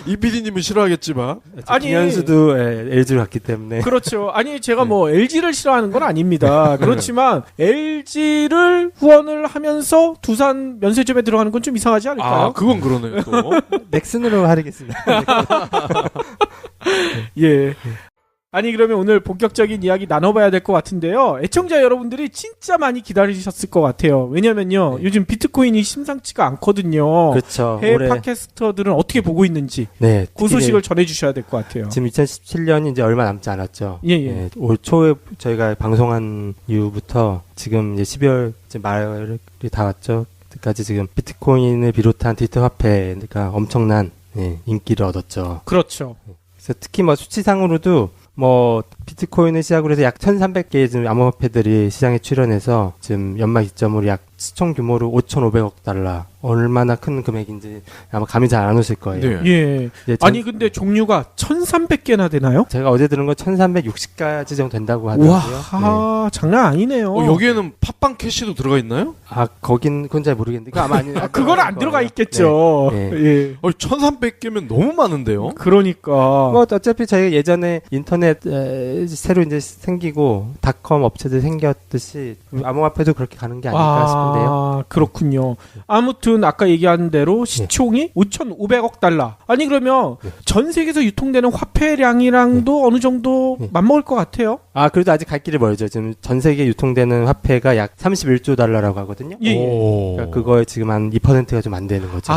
이 PD님은 싫어하겠지만. 김현수도 LG로 갔기 때문에. 그렇죠. 아니, 제가 LG를 싫어하는 건 아닙니다. 그렇지만 LG를 후원을 하면서 두산 면세점에 들어가는 건 좀 이상하지 않을까요? 그건 그러네요, 또. 넥슨으로 하겠습니다. 예. 아니 그러면 오늘 본격적인 이야기 나눠봐야 될 것 같은데요. 애청자 여러분들이 진짜 많이 기다리셨을 것 같아요. 왜냐면요. 요즘 비트코인이 심상치가 않거든요. 그렇죠. 해외 팟캐스터들은 어떻게 보고 있는지 그 소식을 전해주셔야 될 것 같아요. 지금 2017년이 이제 얼마 남지 않았죠. 올 초에 저희가 방송한 이후부터 지금 이제 12월 이제 말이 다 왔죠. 그때까지 지금 비트코인을 비롯한 디지털 화폐가 엄청난 인기를 얻었죠. 그렇죠. 그래서 특히 수치상으로도 비트코인을 시작으로 해서 약 1,300개의 지금 암호화폐들이 시장에 출현해서 지금 연말 기점으로 약 시총 규모로 5,500억 달러, 얼마나 큰 금액인지 아마 감이 잘 안 오실 거예요. 네. 예. 이제 아니 근데 종류가 1,300개나 되나요? 제가 어제 들은 건 1360가지 정도 된다고 와, 하더라고요. 네. 장난 아니네요. 여기에는 팟빵 캐시도 들어가 있나요? 아, 거긴 그건 잘 모르겠는데. 그거 아마 그건 안 들어가 있겠죠. 네. 예. 1,300개면 너무 많은데요? 그러니까. 뭐 어차피 저희가 예전에 인터넷 새로 이제 생기고 닷컴 업체들 생겼듯이 암호화폐도 그렇게 가는 게 아닐까 싶은데요. 그렇군요. 아무튼 아까 얘기한 대로 시총이 5,500억 달러. 아니 그러면 전 세계에서 유통되는 화폐량이랑도 어느 정도 맞먹을 것 같아요. 아, 그래도 아직 갈 길이 멀죠. 지금 전 세계 유통되는 화폐가 약 31조 달러라고 하거든요. 예. 그러니까 그거에 지금 한 2%가 좀 안 되는 거죠.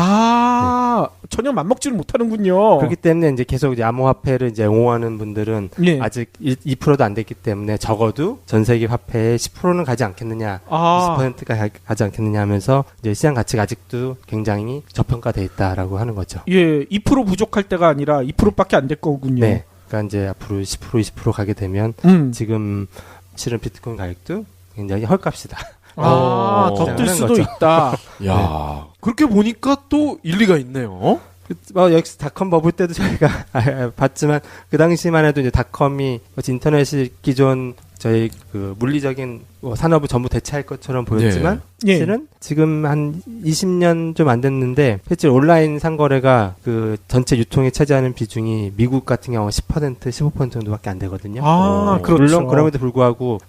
전혀 맞먹지를 못하는군요. 그렇기 때문에 이제 계속 이제 암호화폐를 이제 옹호하는 분들은 예. 아직 2%도 안 됐기 때문에 적어도 전 세계 화폐의 10%는 가지 않겠느냐, 20%가 가지 않겠느냐 하면서 이제 시장 가치가 아직도 굉장히 저평가돼 있다라고 하는 거죠. 예, 2% 부족할 때가 아니라 2%밖에 안 될 거군요. 네. 그러니까 이제 앞으로 10%, 20% 가게 되면 지금 실은 비트코인 가격도 굉장히 헐값이다. 더 뜰 수도 거죠. 있다. 야, 그렇게 보니까 또 일리가 있네요. 역시 닷컴 버블 때도 저희가 봤지만 그 당시만 해도 이제 닷컴이 인터넷이 기존 저희 그 물리적인 산업을 전부 대체할 것처럼 보였지만 예. 실은 지금 한 20년 좀 안 됐는데 실제 온라인 상거래가 그 전체 유통에 차지하는 비중이 미국 같은 경우 10%, 15% 정도밖에 안 되거든요. 그렇죠. 물론 그럼에도 불구하고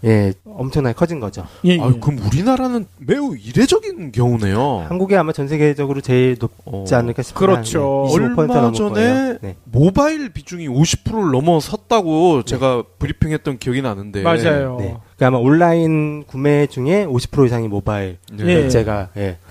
엄청나게 커진 거죠. 예, 예. 그럼 우리나라는 매우 이례적인 경우네요. 한국이 아마 전 세계적으로 제일 높지 않을까 싶어요. 그렇죠. 25% 얼마 넘을 전에 거예요. 네. 모바일 비중이 50%를 넘어섰다고 제가 브리핑했던 기억이 나는데. 맞아요. 네. 그러니까 아마 온라인 구매 중에 50% 이상이 모바일 예. 결제가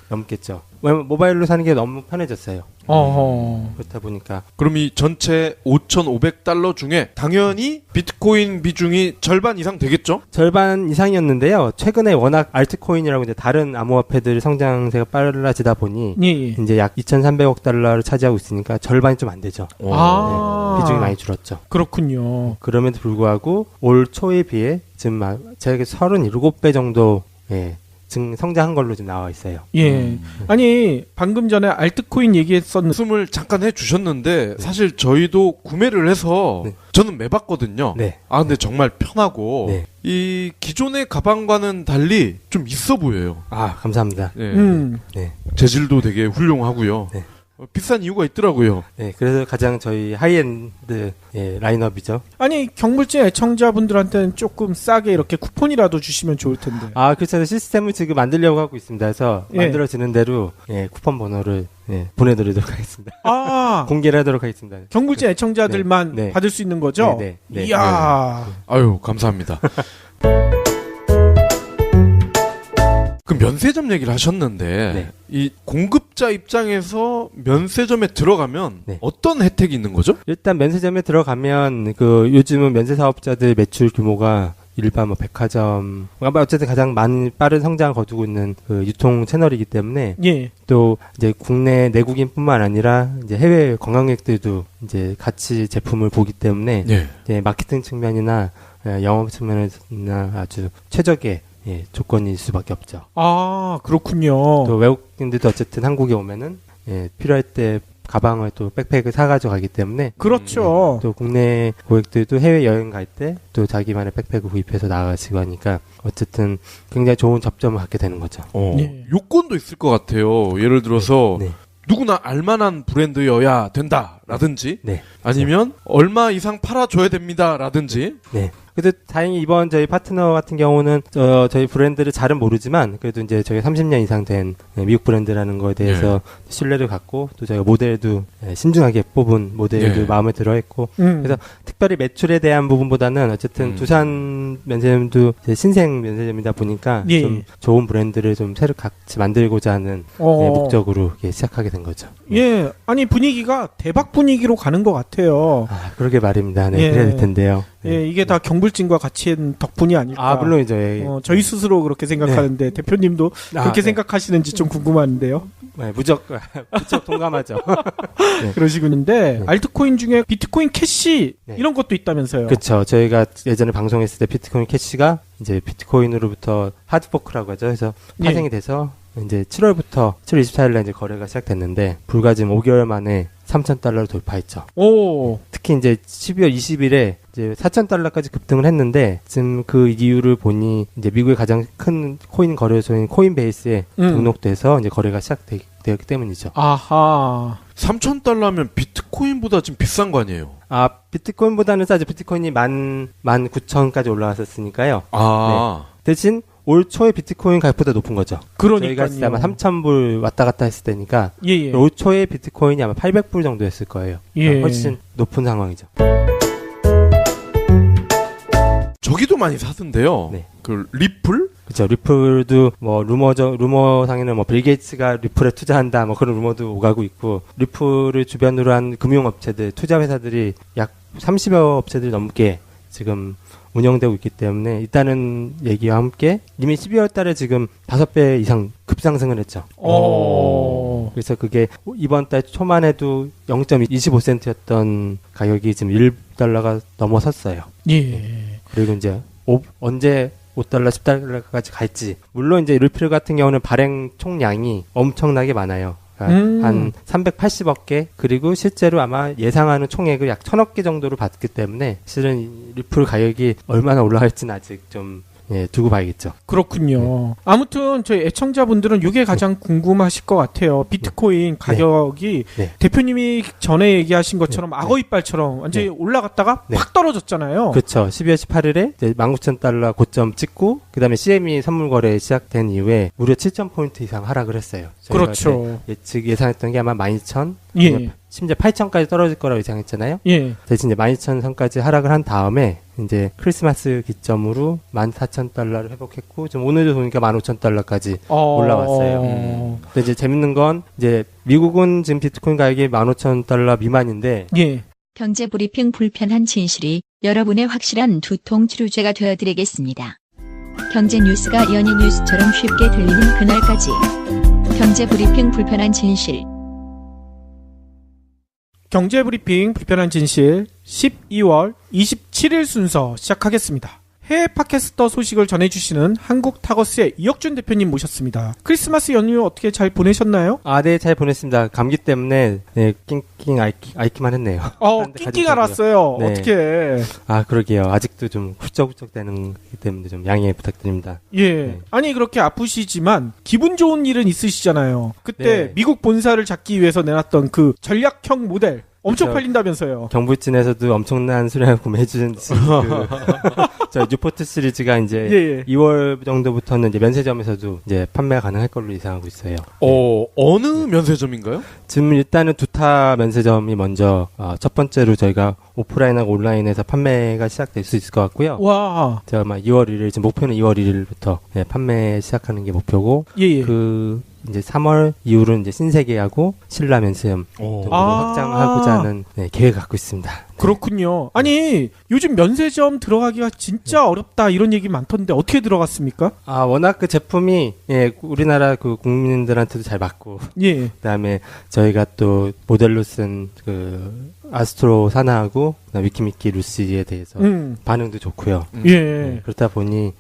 넘겠죠. 왜냐면 모바일로 사는 게 너무 편해졌어요. 그렇다 보니까 그럼 이 전체 5,500달러 중에 당연히 비트코인 비중이 절반 이상 되겠죠? 절반 이상이었는데요. 최근에 워낙 알트코인이라고 이제 다른 암호화폐들 성장세가 빨라지다 보니 예. 이제 약 2,300억 달러를 차지하고 있으니까 절반이 좀 안 되죠. 비중이 많이 줄었죠. 그렇군요. 그럼에도 불구하고 올 초에 비해 지금 제가 37배 정도 성장한 걸로 지금 나와 있어요. 예. 아니 방금 전에 알트코인 얘기했었는데 말씀을 잠깐 해주셨는데 사실 저희도 구매를 해서 저는 매봤거든요. 네. 근데 정말 편하고 네. 이 기존의 가방과는 달리 좀 있어 보여요. 감사합니다. 네. 네. 재질도 되게 훌륭하고요. 네. 비싼 이유가 있더라고요. 네, 그래서 가장 저희 하이엔드 라인업이죠. 아니 경물진 애청자분들한테는 조금 싸게 이렇게 쿠폰이라도 주시면 좋을 텐데. 그렇죠. 시스템을 지금 만들려고 하고 있습니다. 그래서 만들어지는 대로 쿠폰 번호를 보내드리도록 하겠습니다. 공개를 하도록 하겠습니다. 경물진 애청자들만 받을 수 있는 거죠? 네. 이야. 아유, 감사합니다. 그 면세점 얘기를 하셨는데 이 공급자 입장에서 면세점에 들어가면 어떤 혜택이 있는 거죠? 일단 면세점에 들어가면 요즘은 면세 사업자들 매출 규모가 일반 백화점 어쨌든 가장 빠른 성장을 거두고 있는 그 유통 채널이기 때문에 또 이제 국내 내국인뿐만 아니라 이제 해외 관광객들도 이제 같이 제품을 보기 때문에 이제 마케팅 측면이나 영업 측면이나 아주 최적의 조건일 수밖에 없죠. 그렇군요. 또 외국인들도 어쨌든 한국에 오면은 필요할 때 가방을 또 백팩을 사가지고 가기 때문에 그렇죠. 또 국내 고객들도 해외 여행 갈 때 또 자기만의 백팩을 구입해서 나가시고 하니까 어쨌든 굉장히 좋은 접점을 갖게 되는 거죠. 요건도 있을 것 같아요. 예를 들어서 누구나 알만한 브랜드여야 된다라든지 아니면 얼마 이상 팔아줘야 됩니다라든지. 그래도 다행히 이번 저희 파트너 같은 경우는 저희 브랜드를 잘은 모르지만 그래도 이제 저희 30년 이상 된 미국 브랜드라는 거에 대해서 신뢰를 갖고 또 저희가 모델도 신중하게 뽑은 모델도 마음에 들어했고 그래서 특별히 매출에 대한 부분보다는 어쨌든 두산 면세점도 신생 면세점이다 보니까 좀 좋은 브랜드를 좀 새로 같이 만들고자 하는 목적으로 시작하게 된 거죠. 아니 분위기가 대박 분위기로 가는 것 같아요. 그러게 말입니다. 그래야 될 텐데요. 이게 다 경불진과 같이 한 덕분이 아닐까. 물론이죠. 저희 스스로 그렇게 생각하는데 대표님도 그렇게 생각하시는지 좀 궁금한데요. 무조건 동감하죠. 그러시군데 알트코인 중에 비트코인 캐시 이런 것도 있다면서요. 그렇죠. 저희가 예전에 방송했을 때 비트코인 캐시가 이제 비트코인으로부터 하드포크라고 하죠. 그래서 파생이 돼서 이제 7월 24일날 이제 거래가 시작됐는데 불과 지금 5개월 만에 3,000달러를 돌파했죠. 오. 특히 이제 12월 20일에 이제 4,000달러까지 급등을 했는데 지금 그 이유를 보니 이제 미국의 가장 큰 코인 거래소인 코인베이스에 등록돼서 이제 거래가 시작되었기 때문이죠. 아하. 3,000달러면 비트코인보다 지금 비싼 거 아니에요? 아, 비트코인보다는 싸죠. 비트코인이 19,000까지 올라왔었으니까요. 아. 네. 대신 올 초에 비트코인 가격보다 높은 거죠. 그러니까요. 저희가 진짜 아마 3,000불 왔다 갔다 했을 때니까 예. 올 초에 비트코인이 아마 800불 정도였을 거예요. 예. 훨씬 높은 상황이죠. 저기도 많이 사던데요. 네. 그 리플? 그렇죠. 리플도 뭐 루머상에는 뭐 빌 게이츠가 리플에 투자한다 뭐 그런 루머도 오가고 있고 리플을 주변으로 한 금융업체들, 투자 회사들이 약 30여 업체들 넘게 지금 운영되고 있기 때문에 있다는 얘기와 함께 이미 12월 달에 지금 5배 이상 급상승을 했죠. 오. 그래서 그게 이번 달 초만 해도 0.25센트였던 가격이 지금 1달러가 넘어섰어요. 예. 그리고 이제 언제 5달러, 10달러까지 갈지. 물론 이제 리플 같은 경우는 발행 총량이 엄청나게 많아요. 한 380억 개, 그리고 실제로 아마 예상하는 총액을 약 1,000억 개 정도로 받기 때문에 실은 이 리플 가격이 얼마나 올라갈지는 아직 좀 두고 봐야겠죠. 그렇군요. 아무튼 저희 애청자분들은 이게 가장 궁금하실 것 같아요. 비트코인 가격이 네. 대표님이 전에 얘기하신 것처럼 악어 이빨처럼 완전히 올라갔다가 확 떨어졌잖아요. 그렇죠. 12월 18일에 19,000달러 고점 찍고 그다음에 CME 선물 거래 시작된 이후에 무려 7,000포인트 이상 하락을 했어요. 그렇죠. 예상했던 게 아마 12,000, 예. 심지어 8,000까지 떨어질 거라고 예상했잖아요. 예. 대신 이제 12,000선까지 하락을 한 다음에 이제 크리스마스 기점으로 14,000달러를 회복했고 지금 오늘도 보니까 15,000달러까지 올라왔어요. 근데 이제 재밌는 건 이제 미국은 지금 비트코인 가격이 15,000달러 미만인데 예. 경제 브리핑 불편한 진실이 여러분의 확실한 두통 치료제가 되어드리겠습니다. 경제 뉴스가 연예 뉴스처럼 쉽게 들리는 그날까지 경제 브리핑 불편한 진실. 경제브리핑 불편한 진실 12월 27일 순서 시작하겠습니다. 해외 팟캐스터 소식을 전해주시는 한국타거스의 이혁준 대표님 모셨습니다. 크리스마스 연휴 어떻게 잘 보내셨나요? 아, 네, 잘 보냈습니다. 감기 때문에 낑낑 앓기만 했네요. 낑낑 앓았어요. 네. 어떻게? 아, 그러게요. 아직도 좀 훌쩍훌쩍 되는 거기 때문에 좀 양해 부탁드립니다. 예. 네. 아니 그렇게 아프시지만 기분 좋은 일은 있으시잖아요. 그때 네. 미국 본사를 잡기 위해서 내놨던 그 전략형 모델 엄청 그쵸. 팔린다면서요. 경불진에서도 엄청난 수량을 구매해주신 저 뉴포트 시리즈가 이제 예. 2월 정도부터는 이제 면세점에서도 이제 판매가 가능할 걸로 예상하고 있어요. 어느 면세점인가요? 지금 일단은 두타 면세점이 먼저 첫 번째로 저희가 오프라인하고 온라인에서 판매가 시작될 수 있을 것 같고요. 와. 제가 아마 2월 1일, 지금 목표는 2월 1일부터 판매 시작하는 게 목표고, 예. 이제 3월 이후로는 이제 신세계하고 신라 면세점 확장하고자 하는 계획을 갖고 있습니다. 네. 그렇군요. 아니 요즘 면세점 들어가기가 진짜 어렵다 이런 얘기 많던데 어떻게 들어갔습니까? 아, 워낙 그 제품이 우리나라 그 국민들한테도 잘 맞고, 예. 그다음에 저희가 또 모델로 쓴 그 아스트로 사나하고 위키미키 루시에 대해서 반응도 좋고요. 예. 그렇다 보니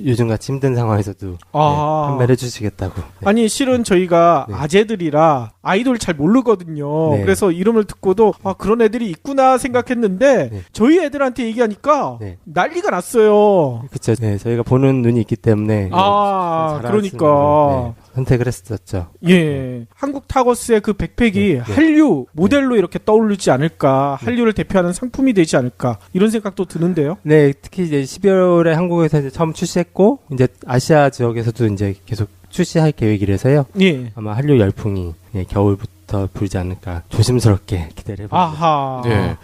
요즘같이 힘든 상황에서도 판매를 해주시겠다고. 네. 아니 실은 저희가 네. 아재들이라 아이돌 잘 모르거든요. 네. 그래서 이름을 듣고도 그런 애들이 있구나 생각했는데 네. 저희 애들한테 얘기하니까 네. 난리가 났어요. 그렇죠. 네, 저희가 보는 눈이 있기 때문에 그러니까 선택을 했었죠. 예. 한국 타거스의 그 백팩이 네. 한류 모델로 이렇게 떠오르지 않을까, 한류를 대표하는 상품이 되지 않을까 이런 생각도 드는데요. 네, 특히 이제 12월에 한국에서 이제 처음 출시했고 이제 아시아 지역에서도 이제 계속 출시할 계획이라서요. 예. 아마 한류 열풍이 겨울부터 불지 않을까 조심스럽게 기대를 해봅니다. 아하. 네.